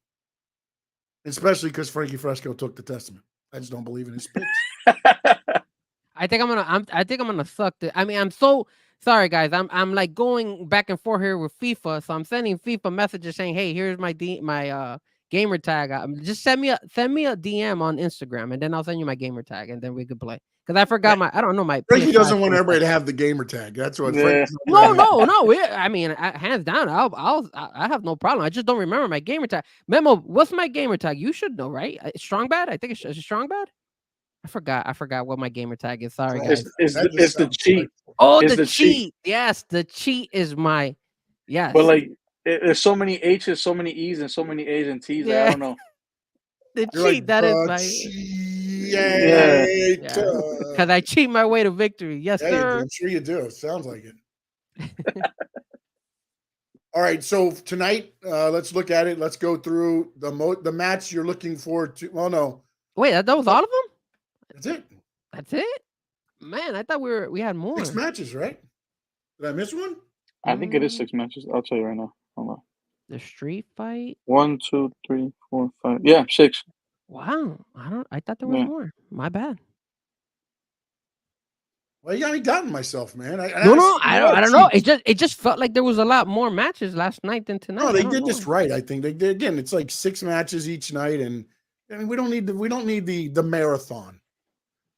especially because Frankie Fresco took the Testament. I just don't believe in his picks. I think I'm gonna suck. I'm so sorry, guys. I'm like going back and forth here with FIFA, so I'm sending FIFA messages saying, "Hey, here's my gamer tag. Just send me a DM on Instagram, and then I'll send you my gamer tag, and then we could play." Because I forgot I don't know my. Frankie PS5 doesn't want everybody to have the gamer tag. That's what. Yeah. No. I mean, hands down, I have no problem. I just don't remember my gamer tag. Memo, what's my gamer tag? You should know, right? Strong Bad. I think it's Strong Bad. I forgot what my gamer tag is. Sorry, guys. It's the cheat. Oh, It's the the cheat. cheat. Yes, the cheat is my. Yes. But like, there's so many H's, so many E's, and so many A's and T's. That I don't know. The You're cheat. like, That is my. Yeah. Because I cheat my way to victory. Yes, Yeah, sir. I'm sure you do. Sounds like it. All right, so tonight, let's look at it. Let's go through the match you're looking forward to. Well, no, Wait, that was all of them? that's it. That's it? Man, I thought we had more. 6 matches, right? Did I miss one? I think it is 6 matches. I'll tell you right now. Hold on. The street fight. 1, 2, 3, 4, 5. Yeah, 6. Wow, I thought there was more. My bad. Well, you got me doubting myself, man. I don't know. It just felt like there was a lot more matches last night than tonight. No, they did this right. I think they did. Again, it's like 6 matches each night, and I mean, we don't need the marathon.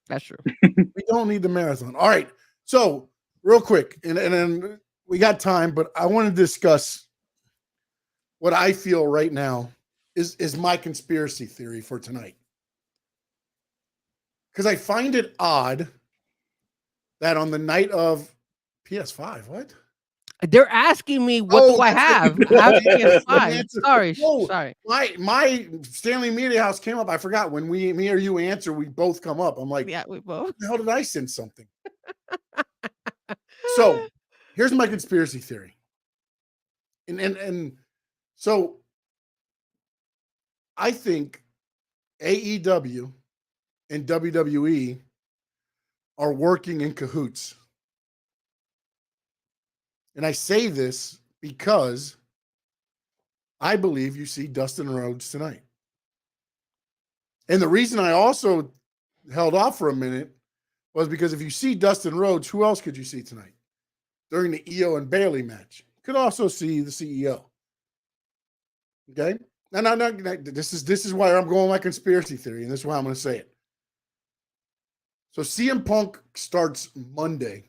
That's true. We don't need the marathon. All right. So real quick, and then we got time, but I want to discuss what I feel right now is my conspiracy theory for tonight. Because I find it odd that on the night of PS5, what? They're asking me what do I have? I have PS5. Sorry. My Stanley Media House came up. I forgot when me or you answer, we both come up. I'm like, yeah, we both. How did I send something? So here's my conspiracy theory. And so I think AEW and WWE are working in cahoots. And I say this because I believe you see Dustin Rhodes tonight. And the reason I also held off for a minute was because if you see Dustin Rhodes, who else could you see tonight? During the IYO and Bayley match. You could also see the CEO. Okay? No, this is why I'm going my conspiracy theory, and this is why I'm going to say it. So CM Punk starts Monday.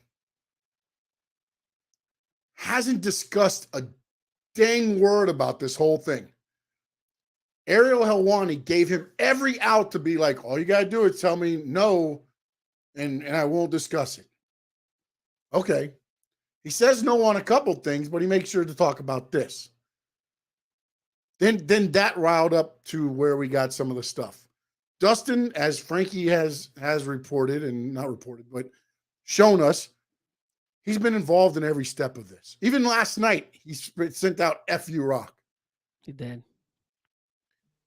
Hasn't discussed a dang word about this whole thing. Ariel Helwani gave him every out to be like, all you got to do is tell me no, and I won't discuss it. Okay. He says no on a couple things, but he makes sure to talk about this. Then that riled up to where we got some of the stuff. Dustin, as Frankie has reported, and not reported, but shown us, he's been involved in every step of this. Even last night, he sent out FU Rock. He did.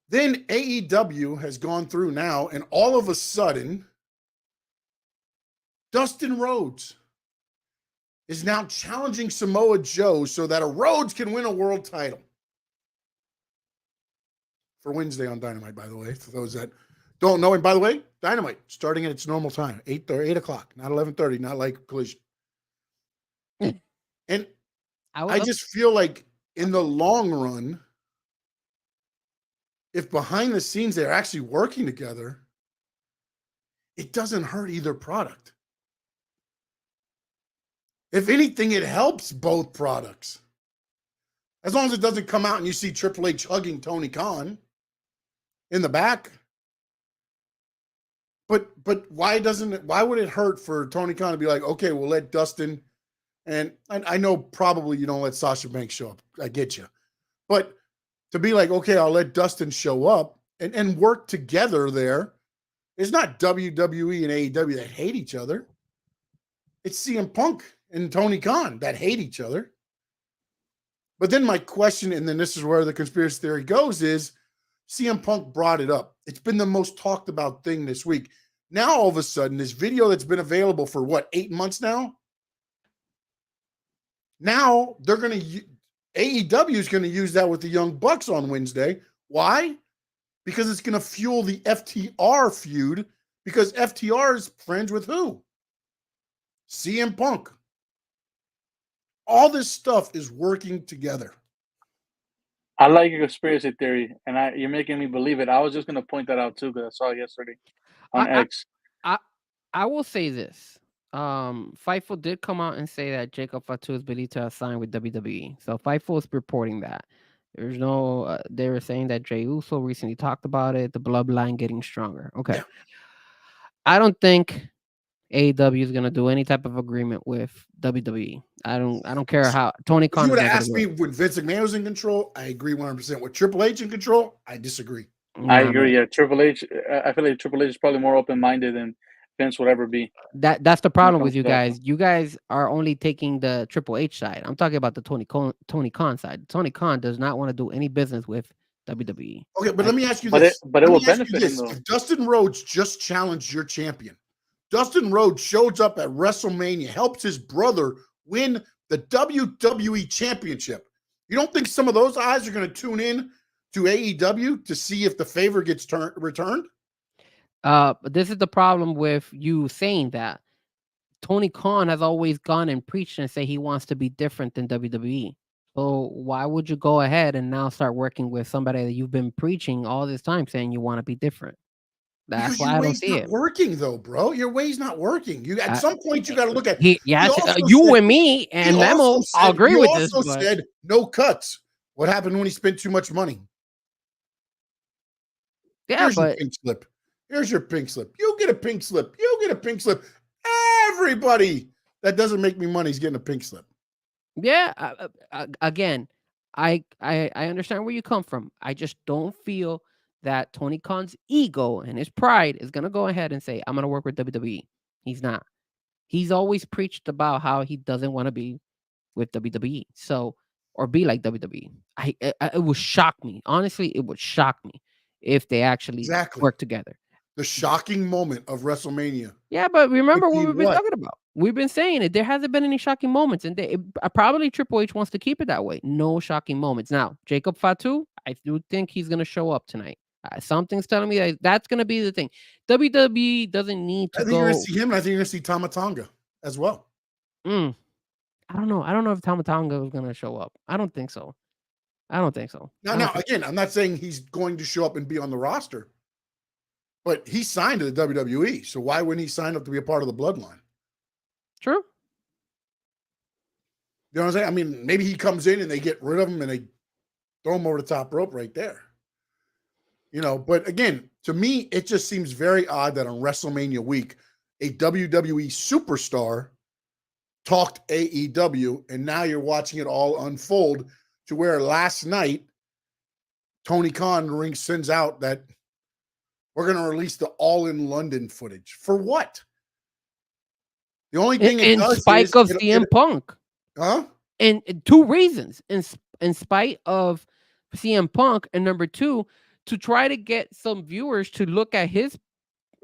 Then AEW has gone through now, and all of a sudden, Dustin Rhodes is now challenging Samoa Joe so that a Rhodes can win a world title. For Wednesday on Dynamite, by the way, for those that don't know. And by the way, Dynamite starting at its normal time, 8 o'clock, not 11:30, not like Collision. And I just feel like in the long run, if behind the scenes they're actually working together, it doesn't hurt either product. If anything, it helps both products. As long as it doesn't come out and you see Triple H hugging Tony Khan in the back. But why would it hurt for Tony Khan to be like, okay, we'll let Dustin, and I know probably you don't let Sasha Banks show up. I get you. But to be like, okay, I'll let Dustin show up and work together there. It's not WWE and AEW that hate each other. It's CM Punk and Tony Khan that hate each other. But then my question, and then this is where the conspiracy theory goes, is CM Punk brought it up. It's been the most talked about thing this week. Now, all of a sudden, this video that's been available for what, 8 months now? Now they're going to, AEW is going to use that with the Young Bucks on Wednesday. Why? Because it's going to fuel the FTR feud, because FTR is friends with who? CM Punk. All this stuff is working together. I like your conspiracy theory, and you're making me believe it. I was just going to point that out too because I saw it yesterday on X. I will say this. Fightful did come out and say that Jacob Fatu is believed to have signed with WWE. So Fightful is reporting that. There's no, they were saying that Jey Uso recently talked about it, the bloodline getting stronger. Okay. Yeah. I don't think AEW is going to do any type of agreement with WWE. I don't care how Tony Khan. If you would have asked me when Vince McMahon was in control, I agree 100%. With Triple H in control, I disagree. I agree. Yeah, Triple H. I feel like Triple H is probably more open-minded than Vince would ever be. That's the problem with you guys. You guys are only taking the Triple H side. I'm talking about the Tony Khan side. Tony Khan does not want to do any business with WWE. Okay, but let me ask you this. But it will benefit him, though. If Dustin Rhodes just challenged your champion, Dustin Rhodes shows up at WrestleMania, helps his brother win the WWE Championship. You don't think some of those eyes are going to tune in to AEW to see if the favor gets returned? But this is the problem with you saying that. Tony Khan has always gone and preached and say he wants to be different than WWE. So why would you go ahead and now start working with somebody that you've been preaching all this time saying you want to be different? That's why I don't see it working, though, bro. Your way's not working. You at some point you got to look at. You and me and Memo all agree with this. He also said no cuts. What happened when he spent too much money? Yeah, Here's your pink slip. Here's your pink slip. You get a pink slip. You get a pink slip. Everybody that doesn't make me money is getting a pink slip. Yeah. Again, I understand where you come from. I just don't feel that Tony Khan's ego and his pride is going to go ahead and say, I'm going to work with WWE. He's not. He's always preached about how he doesn't want to be with WWE. So, or be like WWE. It would shock me. Honestly, it would shock me if they actually work together. The shocking moment of WrestleMania. Yeah, but remember what we've been talking about. We've been saying it. There hasn't been any shocking moments, and probably Triple H wants to keep it that way. No shocking moments. Now, Jacob Fatu, I do think he's going to show up tonight. Something's telling me that that's going to be the thing. WWE doesn't need to go. I think you're going to see him, and I think you're going to see Tama Tonga as well. I don't know. I don't know if Tama Tonga is going to show up. I don't think so. Now, again, I'm not saying he's going to show up and be on the roster, but he signed to the WWE. So why wouldn't he sign up to be a part of the bloodline? True. You know what I'm saying? I mean, maybe he comes in and they get rid of him and they throw him over the top rope right there. You know, but again, to me, it just seems very odd that on WrestleMania week, a WWE superstar talked AEW, and now you're watching it all unfold to where last night, Tony Khan ring sends out that we're going to release the All in London footage. For what? The only thing in spite of CM Punk. Huh? And two reasons. In spite of CM Punk, and number two, to try to get some viewers to look at his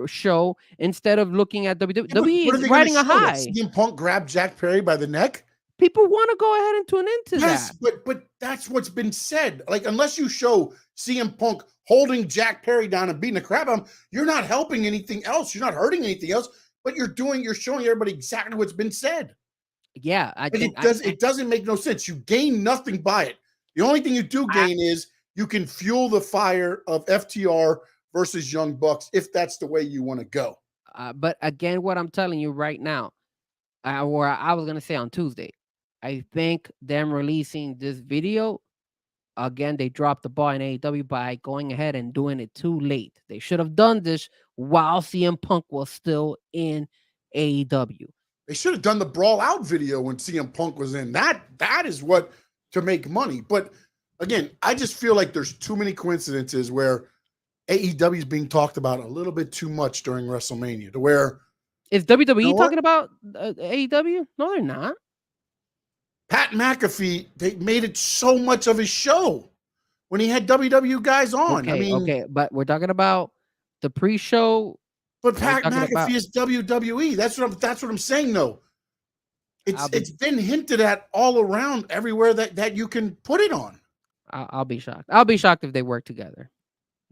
show instead of looking at WWE. WWE is riding a high. CM Punk grabbed Jack Perry by the neck. People want to go ahead and tune into that. But that's what's been said. Like, unless you show CM Punk holding Jack Perry down and beating the crap out of him, you're not helping anything else. You're not hurting anything else. But you're showing everybody exactly what's been said. Yeah, it doesn't make no sense. You gain nothing by it. The only thing you do gain is you can fuel the fire of FTR versus Young Bucks if that's the way you want to go. But again, what I'm telling you right now, or I was gonna say on Tuesday, I think them releasing this video, again, they dropped the ball in AEW by going ahead and doing it too late. They should have done this while CM Punk was still in AEW. They should have done the Brawl Out video when CM Punk was in. That is what to make money. But again, I just feel like there's too many coincidences where AEW is being talked about a little bit too much during WrestleMania to where is WWE talking about AEW? No, they're not. Pat Pat McAfee, they made it so much of his show when he had WWE guys on. Okay, okay, but we're talking about the pre-show. But Pat McAfee is WWE. That's what I'm saying, though. It's been hinted at all around everywhere that you can put it on. I'll be shocked. I'll be shocked if they work together.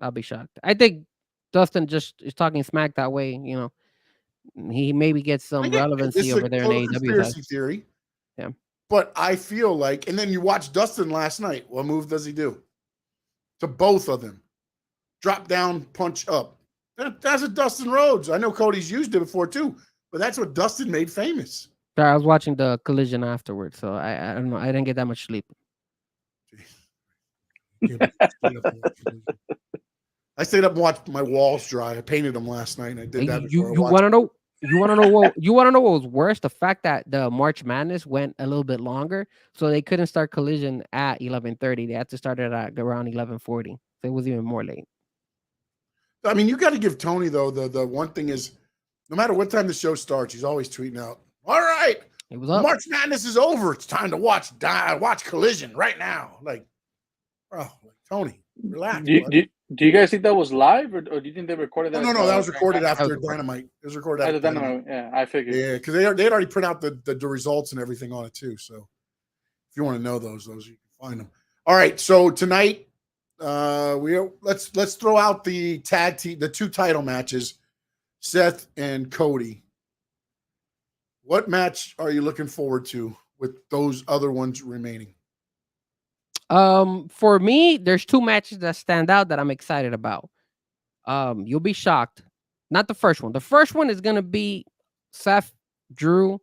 I'll be shocked. I think Dustin just is talking smack that way. You know, he maybe gets some relevancy over there in AEW. Conspiracy theory. Yeah. But I feel like, and then you watch Dustin last night. What move does he do? To both of them. Drop down, punch up. That's a Dustin Rhodes. I know Cody's used it before too, but that's what Dustin made famous. Sorry, I was watching the collision afterwards, so I don't know. I didn't get that much sleep. I stayed up and watched my walls dry. I painted them last night, and I did that. You want to know? You want to know what? You want to know what was worse? The fact that the March Madness went a little bit longer, so they couldn't start collision at 11:30. They had to start it at around 11:40. So it was even more late. I mean, you got to give Tony though. The one thing is, no matter what time the show starts, he's always tweeting out, "All right, it was up. March Madness is over. It's time to watch Collision right now." Like, bro, Tony, relax. Do you guys think that was live, or do you think they recorded that? No, that was recorded after Dynamite. It was recorded after Dynamite. Yeah, I figured. Yeah, because they had already put out the results and everything on it too. So if you want to know those you can find them. All right, so tonight let's throw out the tag team, the 2 title matches, Seth and Cody. What match are you looking forward to with those other ones remaining? For me, there's 2 matches that stand out that I'm excited about. You'll be shocked. Not the first one. The first one is gonna be Seth, Drew,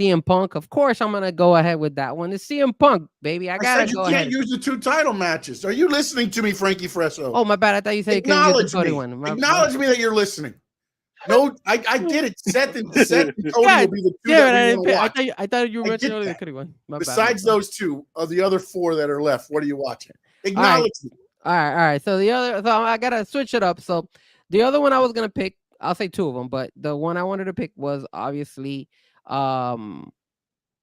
CM Punk. Of course, I'm gonna go ahead with that one. It's CM Punk, baby. I gotta go ahead. You can't use the 2 title matches. Are you listening to me, Frankie Fresso? Oh, my bad. I thought you said acknowledge you me. Acknowledge me that you're listening. No, I get it. Seth and Cody will be the 2 that we want to watch. I thought you were mentioning the Cody one. Besides those 2, of the other 4 that are left, what are you watching? Acknowledge me. All right. So I gotta switch it up. So the other one I was gonna pick, I'll say 2 of them, but the one I wanted to pick was obviously, damn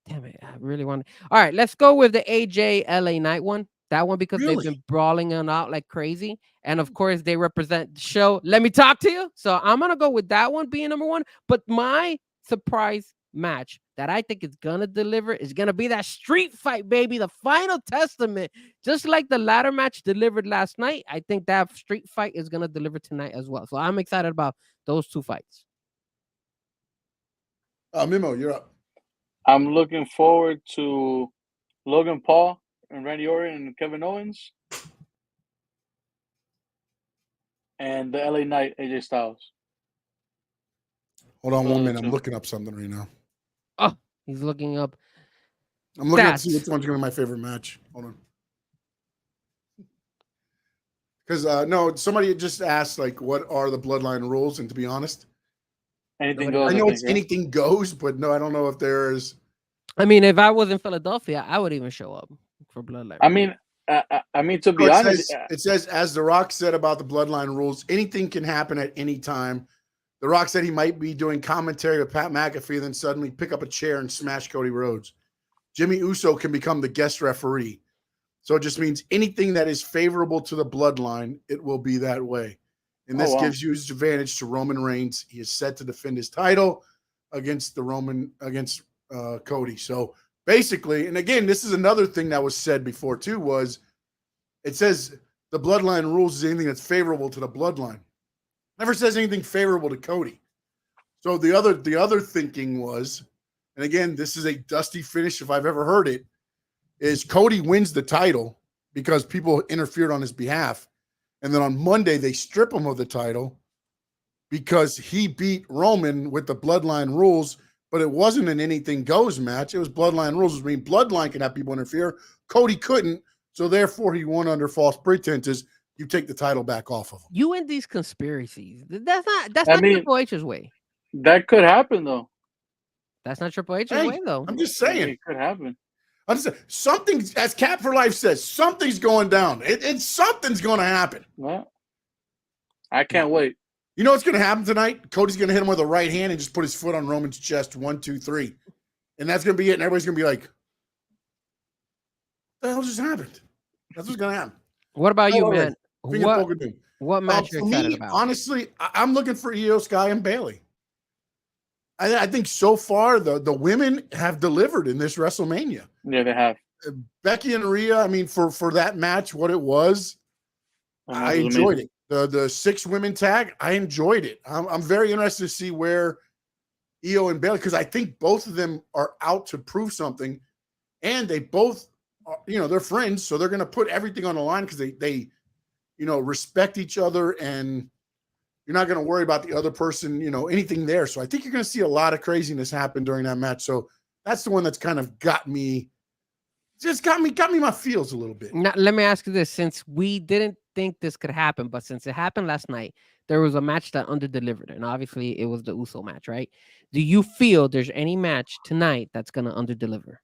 it, I really wanted. All right, let's go with the AJ LA Knight one. That one because they've been brawling on out like crazy. And of course, they represent the show. Let me talk to you. So I'm going to go with that one being number 1. But my surprise match that I think is going to deliver is going to be that street fight, baby. The final testament. Just like the ladder match delivered last night, I think that street fight is going to deliver tonight as well. So I'm excited about those 2 fights. Mimo, you're up. I'm looking forward to Logan Paul and Randy Orton and Kevin Owens, and the LA Knight AJ Styles. Hold on 1 minute. I'm looking up something right now. Oh, he's looking up. I'm looking to see which one's going to be my favorite match. Hold on. Because no, somebody just asked like, what are the Bloodline rules? And to be honest, anything goes. I know it's anything goes, but no, I don't know if there's. I mean, if I was in Philadelphia, I would even show up for Bloodline. I mean, to be honest, it says, as The Rock said about the Bloodline rules, anything can happen at any time. The Rock said he might be doing commentary with Pat McAfee, then suddenly pick up a chair and smash Cody Rhodes. Jimmy Uso can become the guest referee. So it just means anything that is favorable to the Bloodline, it will be that way. And this gives huge advantage to Roman Reigns. He is set to defend his title against Cody. So basically, and again, this is another thing that was said before too, was it says the Bloodline rules is anything that's favorable to the Bloodline. Never says anything favorable to Cody. So the other thinking was, and again, this is a dusty finish if I've ever heard it, is Cody wins the title because people interfered on his behalf. And then on Monday, they strip him of the title because he beat Roman with the Bloodline rules, but it wasn't an anything goes match. It was Bloodline rules, which means Bloodline can have people interfere. Cody couldn't, so therefore he won under false pretenses. You take the title back off of him. You and these conspiracies. That's not Triple H's way. That could happen, though. That's not Triple H's way, though. I'm just saying. It could happen. I'm just saying, something, as Cap for Life says, something's going down. Something's going to happen. Well, I can't wait. You know what's going to happen tonight? Cody's going to hit him with a right hand and just put his foot on Roman's chest. 1, 2, 3. And that's going to be it. And everybody's going to be like, the hell just happened? That's what's gonna happen. What about you, All right. man? Finger poker dude. What match you're For excited me, about? honestly, I'm looking for IYO Sky and Bayley. I think so far the women have delivered in this WrestleMania. Yeah, they have. Becky and Rhea, I mean, for that match, what it was, I enjoyed it. The 6 women tag, I enjoyed it. I'm very interested to see where IYO and Bayley, because I think both of them are out to prove something, and they both, they're friends, so they're going to put everything on the line because they respect each other, and you're not going to worry about the other person, anything there. So I think you're going to see a lot of craziness happen during that match. So that's the one that's kind of got me my feels a little bit. Now, let me ask you this: since we didn't think this could happen, but since it happened last night, there was a match that underdelivered, and obviously it was the Uso match, right? Do you feel there's any match tonight that's going to underdeliver?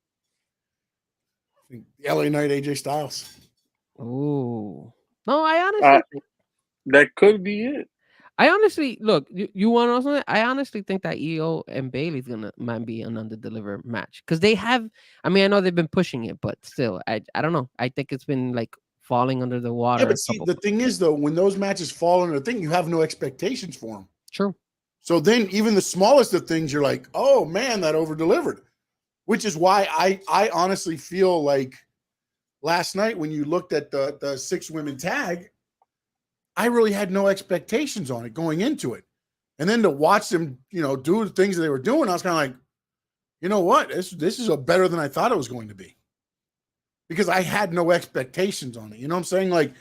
I think the LA Knight, AJ Styles. Oh no, I honestly think that could be it. I honestly look. You want to know something? I honestly think that IYO and Bayley's might be an underdeliver match because they have. I mean, I know they've been pushing it, but still, I don't know. I think it's been like falling under the water. Yeah, but see, the thing is though, when those matches fall under the thing, you have no expectations for them. True. So then, even the smallest of things, you're like, oh man, that over delivered. Which is why I honestly feel like last night when you looked at the 6 women tag, I really had no expectations on it going into it. And then to watch them, do the things that they were doing, I was kind of like, you know what? This is better than I thought it was going to be. Because I had no expectations on it. You know what I'm saying? Like,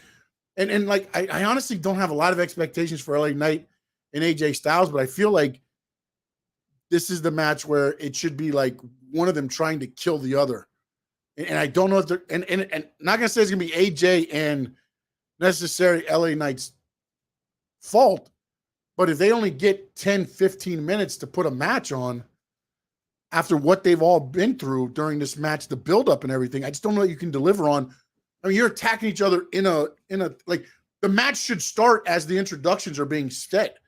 and like I honestly don't have a lot of expectations for LA Knight and AJ Styles, but I feel like this is the match where it should be like one of them trying to kill the other. And I don't know if they're and not gonna say it's gonna be AJ and necessary LA Knight's fault, but if they only get 10-15 minutes to put a match on after what they've all been through during this match, the build-up and everything, I just don't know what you can deliver on. I mean, you're attacking each other in a like the match should start as the introductions are being set.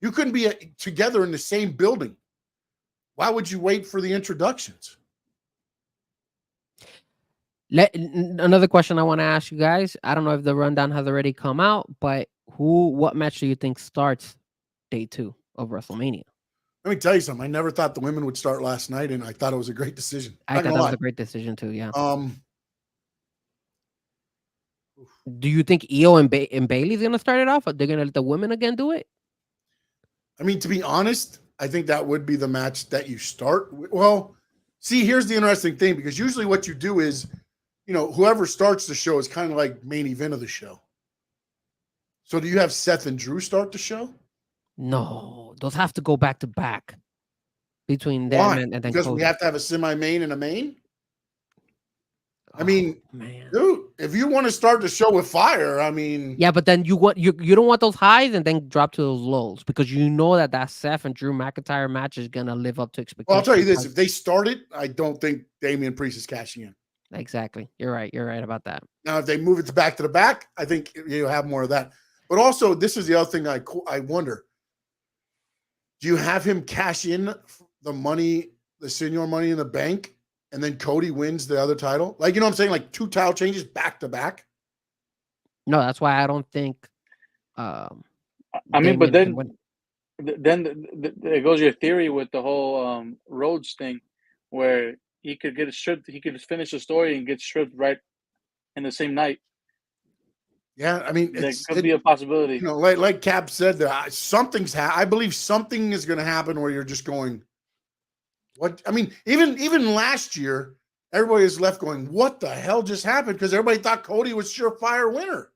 You couldn't be together in the same building. Why would you wait for the introductions? Another question I want to ask you guys. I don't know if the rundown has already come out, but what match do you think starts day 2 of WrestleMania? Let me tell you something. I never thought the women would start last night, and I thought it was a great decision. I thought that was a great decision too. Yeah. Do you think IYO and Bayley's gonna start it off, or they're gonna let the women again do it? I mean, to be honest, I think that would be the match that you start. Well, see, here's the interesting thing, because usually what you do is, whoever starts the show is kind of like main event of the show. So do you have Seth and Drew start the show? No, those have to go back to back between them and then because Cody. We have to have a semi-main and a main. I mean, man, dude, if you want to start the show with fire, I mean, yeah, but then you don't want those highs and then drop to those lows, because you know that Seth and Drew McIntyre match is gonna live up to expectations. Well, I'll tell you this: if they start it, I don't think Damian Priest is cashing in. Exactly, you're right about that. Now, if they move it back to the back, I think you'll have more of that. But also, this is the other thing I wonder: do you have him cash in the money, the senior money in the bank, and then Cody wins the other title? Like, you know what I'm saying? Like 2 title changes back to back? No, that's why I don't think. I mean, but then there goes your theory with the whole Rhodes thing, where he could get stripped. He could finish the story and get stripped right in the same night. Yeah, I mean, that could be a possibility. Like Cap said, there I believe something is going to happen where you're just going, what? I mean, even last year, everybody is left going, what the hell just happened? Because everybody thought Cody was surefire winner.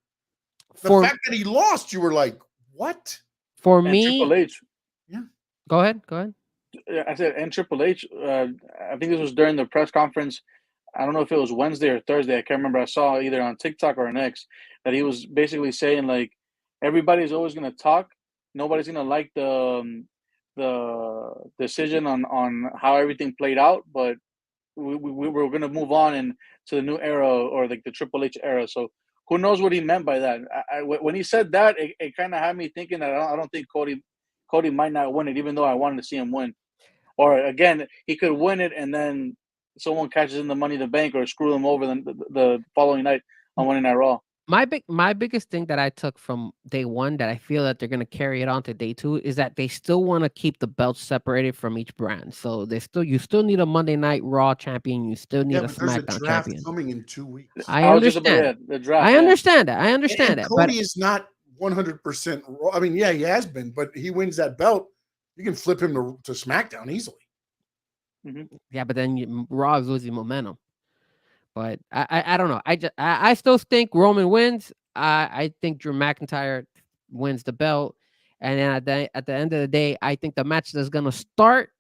The fact that he lost, you were like, what? For and me, Triple H. Yeah. Go ahead. I said, and Triple H. I think this was during the press conference. I don't know if it was Wednesday or Thursday. I can't remember. I saw either on TikTok or on X that he was basically saying, like, everybody's always going to talk. Nobody's going to like the decision on how everything played out, but we're going to move on and to the new era, or like the Triple H era. So who knows what he meant by that? When he said that, it kind of had me thinking that I don't think Cody might not win it, even though I wanted to see him win. Or again, he could win it and then someone catches in the Money in the Bank or screw them over the following night on Monday Night Raw. My biggest thing that I took from day one that I feel that they're gonna carry it on to day two is that they still want to keep the belts separated from each brand. So you still need a Monday Night Raw champion. You still need a but there's a SmackDown draft champion. coming in 2 weeks. I understand. The draft. I understand that. I understand that. Cody is not 100% Raw. I mean, yeah, he has been, but he wins that belt. You can flip him to SmackDown easily. Mm-hmm. Yeah, but then Raw is losing momentum. But I don't know. I still think Roman wins. I think Drew McIntyre wins the belt, and then at the end of the day, I think the match that's gonna start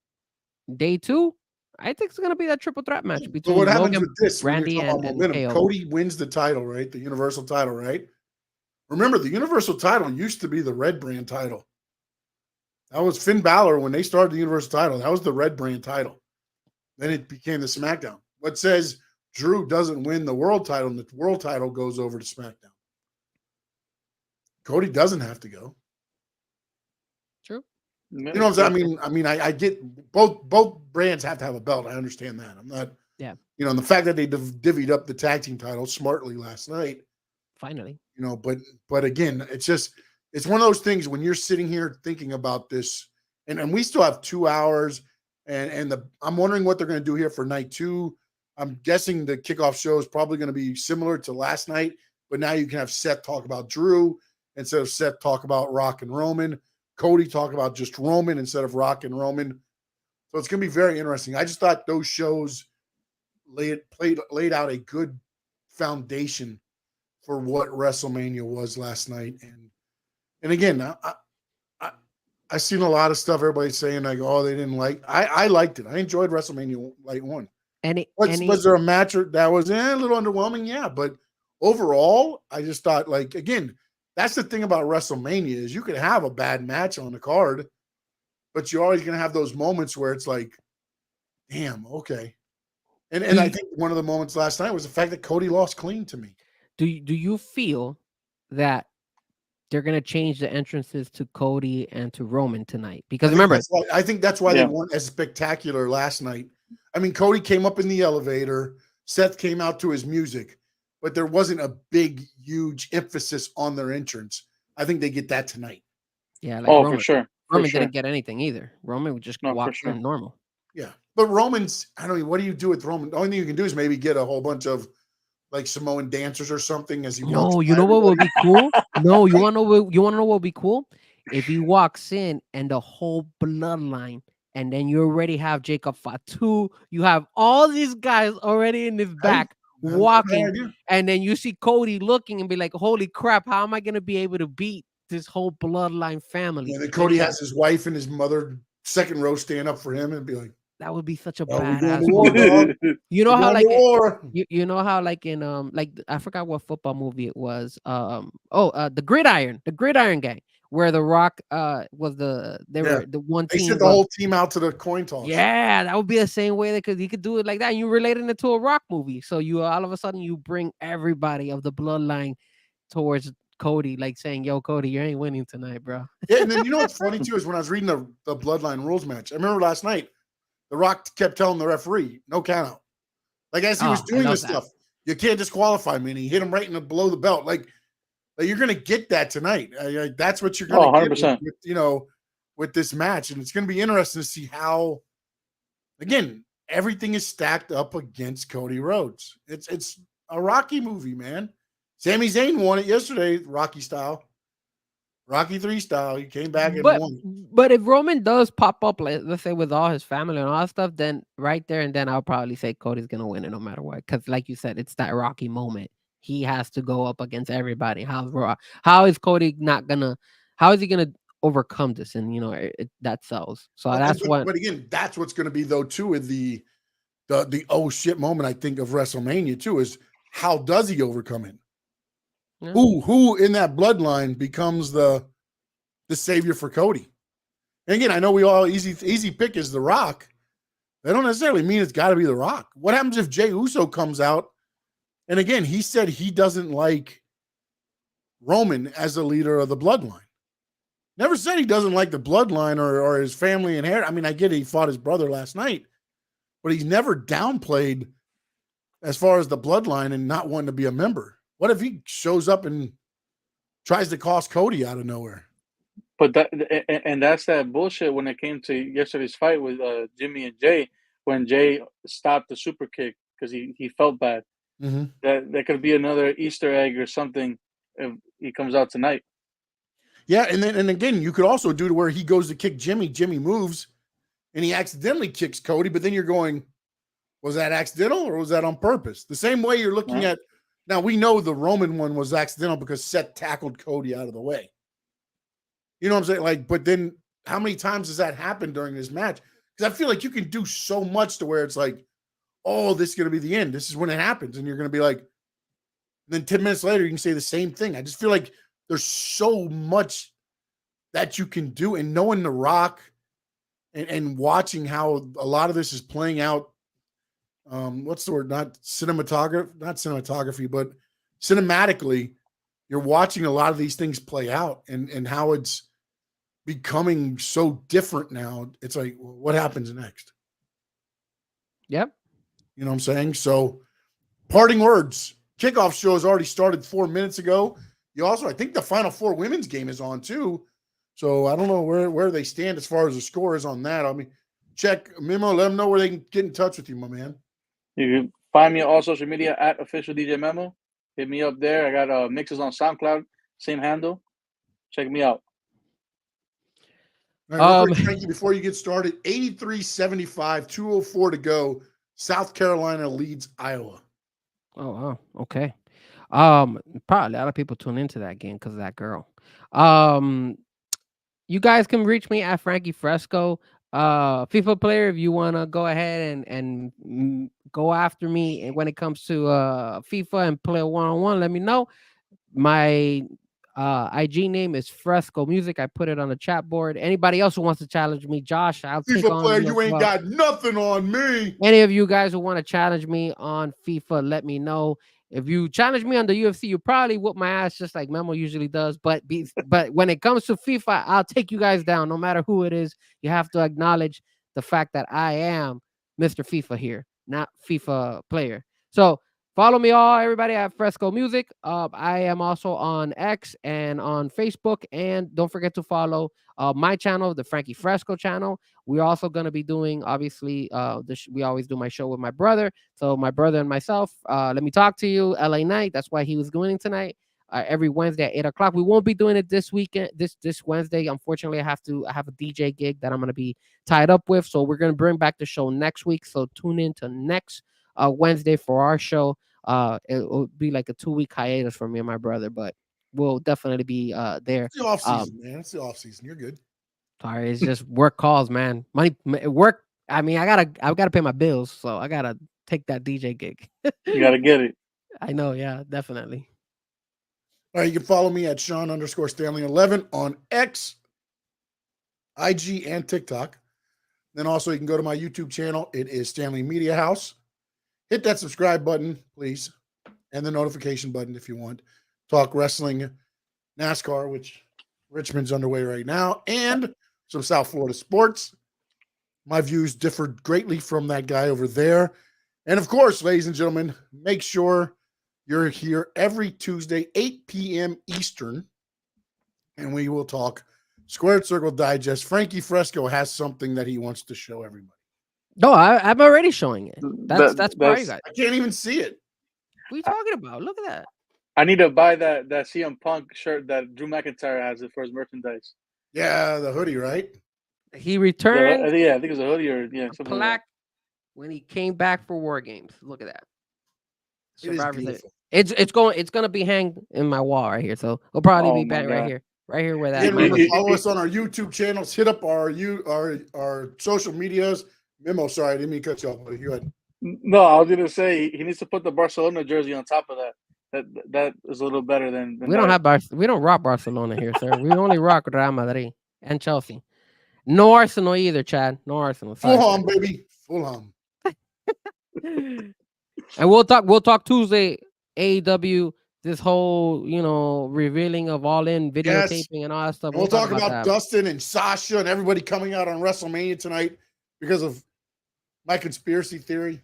day two, I think it's gonna be that triple threat match between what happens Logan, with this, Randy, and KO. Cody wins the title, right? The Universal title, right? Remember, the Universal title used to be the red brand title. That was Finn Balor when they started the Universal title. That was the red brand title. Then it became the SmackDown. What says Drew doesn't win the world title, and the world title goes over to SmackDown? Cody doesn't have to go. True. You know what I'm saying? I mean, I get both brands have to have a belt. I understand that. I'm not. Yeah. You know, and the fact that they divvied up the tag team title smartly last night. Finally. You know, but again, it's one of those things when you're sitting here thinking about this, and we still have 2 hours, and I'm wondering what they're going to do here for night two. I'm guessing the kickoff show is probably going to be similar to last night, but now you can have Seth talk about Drew instead of Seth talk about Rock and Roman. Cody talk about just Roman instead of Rock and Roman. So it's going to be very interesting. I just thought those shows laid out a good foundation for what WrestleMania was last night. And again, I seen a lot of stuff everybody's saying like, oh, they didn't like. I liked it. I enjoyed WrestleMania Night 1. Was there a match that was a little underwhelming? Yeah, but overall, I just thought, like, again, that's the thing about WrestleMania is you can have a bad match on the card, but you're always going to have those moments where it's like, damn, okay. And I think one of the moments last night was the fact that Cody lost clean to me. Do you feel that they're going to change the entrances to Cody and to Roman tonight? Because remember, I think that's why they weren't as spectacular last night. I mean, Cody came up in the elevator. Seth came out to his music, but there wasn't a big, huge emphasis on their entrance. I think they get that tonight. Yeah. Like Roman, for sure. Roman didn't get anything either. Roman would just walk in normal. Yeah. But Roman's, I don't know, what do you do with Roman? The only thing you can do is maybe get a whole bunch of like Samoan dancers or something as he walks. No, you know what would be cool? No, you want to know what would be cool? If he walks in and the whole bloodline, and then you already have Jacob Fatu, you have all these guys already in his back walking, and then you see Cody looking and be like, holy crap, how am I going to be able to beat this whole bloodline family? Yeah, then Cody has his wife and his mother second row stand up for him and be like, that would be such a badass movie. You know how like you know how like in like I forgot what football movie it was. The Gridiron Gang, where The Rock was the one team. They sent the whole team out to the coin toss. Yeah, that would be the same way because he could do it like that. And you related it to a Rock movie, so you all of a sudden you bring everybody of the bloodline towards Cody, like saying, "Yo, Cody, you ain't winning tonight, bro." Yeah, and then you know what's funny too is when I was reading the Bloodline rules match. I remember last night, The Rock kept telling the referee, "No count out." Like as he was doing this stuff, you can't disqualify me, and he hit him right in the below the belt. Like you're gonna get that tonight. That's what you're gonna get with this match, and it's gonna be interesting to see how. Again, everything is stacked up against Cody Rhodes. It's a Rocky movie, man. Sami Zayn won it yesterday, Rocky style. Rocky 3 style. He came back and won. But if Roman does pop up, like, let's say with all his family and all that stuff, then right there and then I'll probably say Cody's gonna win it no matter what. Because like you said, it's that Rocky moment. He has to go up against everybody. How is Cody not gonna? How is he gonna overcome this? And that sells. So But again, that's what's gonna be though too with the oh shit moment. I think of WrestleMania too is how does he overcome it? Yeah. Who in that bloodline becomes the savior for Cody? And again, I know we all easy pick is The Rock. They don't necessarily mean it's got to be The Rock. What happens if Jey Uso comes out? And again, he said he doesn't like Roman as the leader of the bloodline. Never said he doesn't like the bloodline or his family and hair. I mean, I get it, he fought his brother last night. but he's never downplayed as far as the bloodline and not wanting to be a member. What if he shows up and tries to cost Cody out of nowhere? But that's that bullshit when it came to yesterday's fight with Jimmy and Jay, when Jay stopped the super kick because he felt bad. Mm-hmm. That could be another Easter egg or something if he comes out tonight. Yeah, and again, you could also do to where he goes to kick Jimmy, Jimmy moves, and he accidentally kicks Cody, but then you're going, was that accidental or was that on purpose? The same way you're looking at, now we know the Roman one was accidental because Seth tackled Cody out of the way. You know what I'm saying? Like, but then how many times does that happen during this match? Because I feel like you can do so much to where it's like, oh, this is going to be the end. This is when it happens. And you're going to be like, then 10 minutes later, you can say the same thing. I just feel like there's so much that you can do. And knowing The Rock and watching how a lot of this is playing out, what's the word? Not cinematography, but cinematically, you're watching a lot of these things play out and how it's becoming so different now. It's like, well, what happens next? Yep. You know what I'm saying? So, parting words. Kickoff show has already started 4 minutes ago. You also, I think the Final Four women's game is on too. So I don't know where they stand as far as the score is on that. I mean, check Memo, let them know where they can get in touch with you, my man. You can find me on all social media at official DJ Memo. Hit me up there. I got mixes on SoundCloud, same handle. Check me out. All right, real quick, Frankie, before you get started, 83-75, 2:04 to go. South Carolina leads Iowa. Oh, wow. Okay. Probably a lot of people tune into that game because of that girl. You guys can reach me at Frankie Fresco. FIFA player, if you want to go ahead and go after me and when it comes to FIFA and play one-on-one, let me know. My IG name is Fresco Music. I put it on the chat board. Anybody else who wants to challenge me, Josh, I'll take on FIFA player, you ain't got nothing on me. Any of you guys who want to challenge me on FIFA, let me know. If you challenge me on the UFC, you probably whoop my ass just like Memo usually does. But when it comes to FIFA, I'll take you guys down no matter who it is. You have to acknowledge the fact that I am Mr. FIFA here, not FIFA player. So follow me all, everybody, at Fresco Music. I am also on X and on Facebook. And don't forget to follow my channel, the Frankie Fresco channel. We're also going to be doing, obviously, we always do my show with my brother. So my brother and myself, let me talk to you, LA Night. That's why he was doing tonight. Every Wednesday at 8 o'clock. We won't be doing it this weekend, this Wednesday. Unfortunately, I have a DJ gig that I'm going to be tied up with. So we're going to bring back the show next week. So tune in to next Wednesday for our show. It'll be like a 2-week hiatus for me and my brother, but we'll definitely be there. It's the off season, man. It's the off season. You're good. Sorry, it's just work calls, man. Money, work. I mean, I gotta pay my bills, so I gotta take that DJ gig. You gotta get it. I know, yeah, definitely. All right, you can follow me at Sean_Stanley11 on X, IG, and TikTok. Then also you can go to my YouTube channel. It is Stanley Media House. Hit that subscribe button, please, and the notification button if you want. Talk wrestling, NASCAR, which Richmond's underway right now, and some South Florida sports. My views differ greatly from that guy over there. And of course, ladies and gentlemen, make sure you're here every Tuesday, 8 p.m. Eastern, and we will talk Squared Circle Digest. Frankie Fresco has something that he wants to show everybody. No, I'm already showing it. That's for you guys. I can't even see it. What are you talking about? Look at that. I need to buy that CM Punk shirt that Drew McIntyre has it for his merchandise. Yeah, the hoodie, right? He returned. Yeah, I think it's a hoodie or a plaque when he came back for War Games. Look at that. It's gonna be hanged in my wall right here. So it'll probably be back right here where that. Remember, follow us on our YouTube channels. Hit up our social medias. Memo, sorry, I didn't mean to cut you off. But you had... No, I was gonna say he needs to put the Barcelona jersey on top of that. That is a little better than we don't we don't rock Barcelona here, sir. We only rock Real Madrid and Chelsea. No Arsenal either, Chad. No Arsenal. Full on, baby. Full on. And we'll talk Tuesday, AEW, this whole, revealing of All In videotaping and all that stuff. And we'll talk about Dustin and Sasha and everybody coming out on WrestleMania tonight because of My conspiracy theory.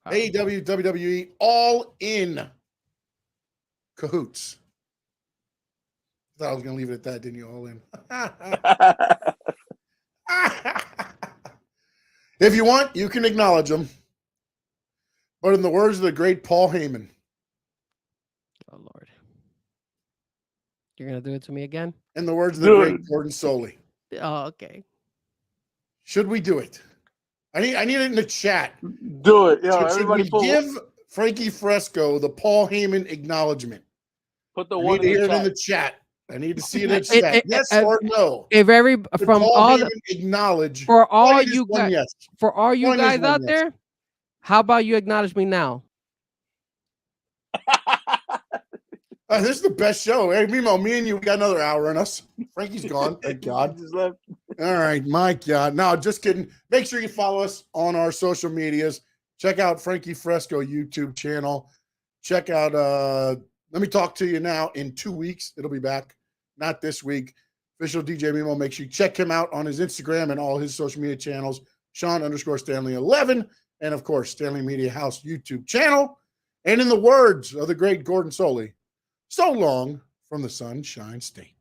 AEW, WWE, all in cahoots. I thought I was going to leave it at that, didn't you? All in. If you want, you can acknowledge them. But in the words of the great Paul Heyman. Oh, Lord. You're going to do it to me again? In the words of the great Gordon Soley. Oh, okay. Should we do it? I need it in the chat. Do it. Yo, Should we everybody give Frankie Fresco the Paul Heyman acknowledgement? put the I one need to hear in it in the the chat. chat. I need to see it in the chat. Yes or no? If every Should from Paul all Heyman the, acknowledge for all Why just you one guys, yes? for all you One is guys one out yes. there, how about you acknowledge me now? This is the best show. Hey, Mimo, me and you, we got another hour in us. Frankie's gone. Thank God. Just left. All right, my God. No, just kidding. Make sure you follow us on our social medias. Check out Frankie Fresco YouTube channel. Check out Let Me Talk to You Now in 2 weeks. It'll be back. Not this week. Official DJ Mimo. Make sure you check him out on his Instagram and all his social media channels. Sean_Stanley11. And of course, Stanley Media House YouTube channel. And in the words of the great Gordon Soley, so long from the Sunshine State.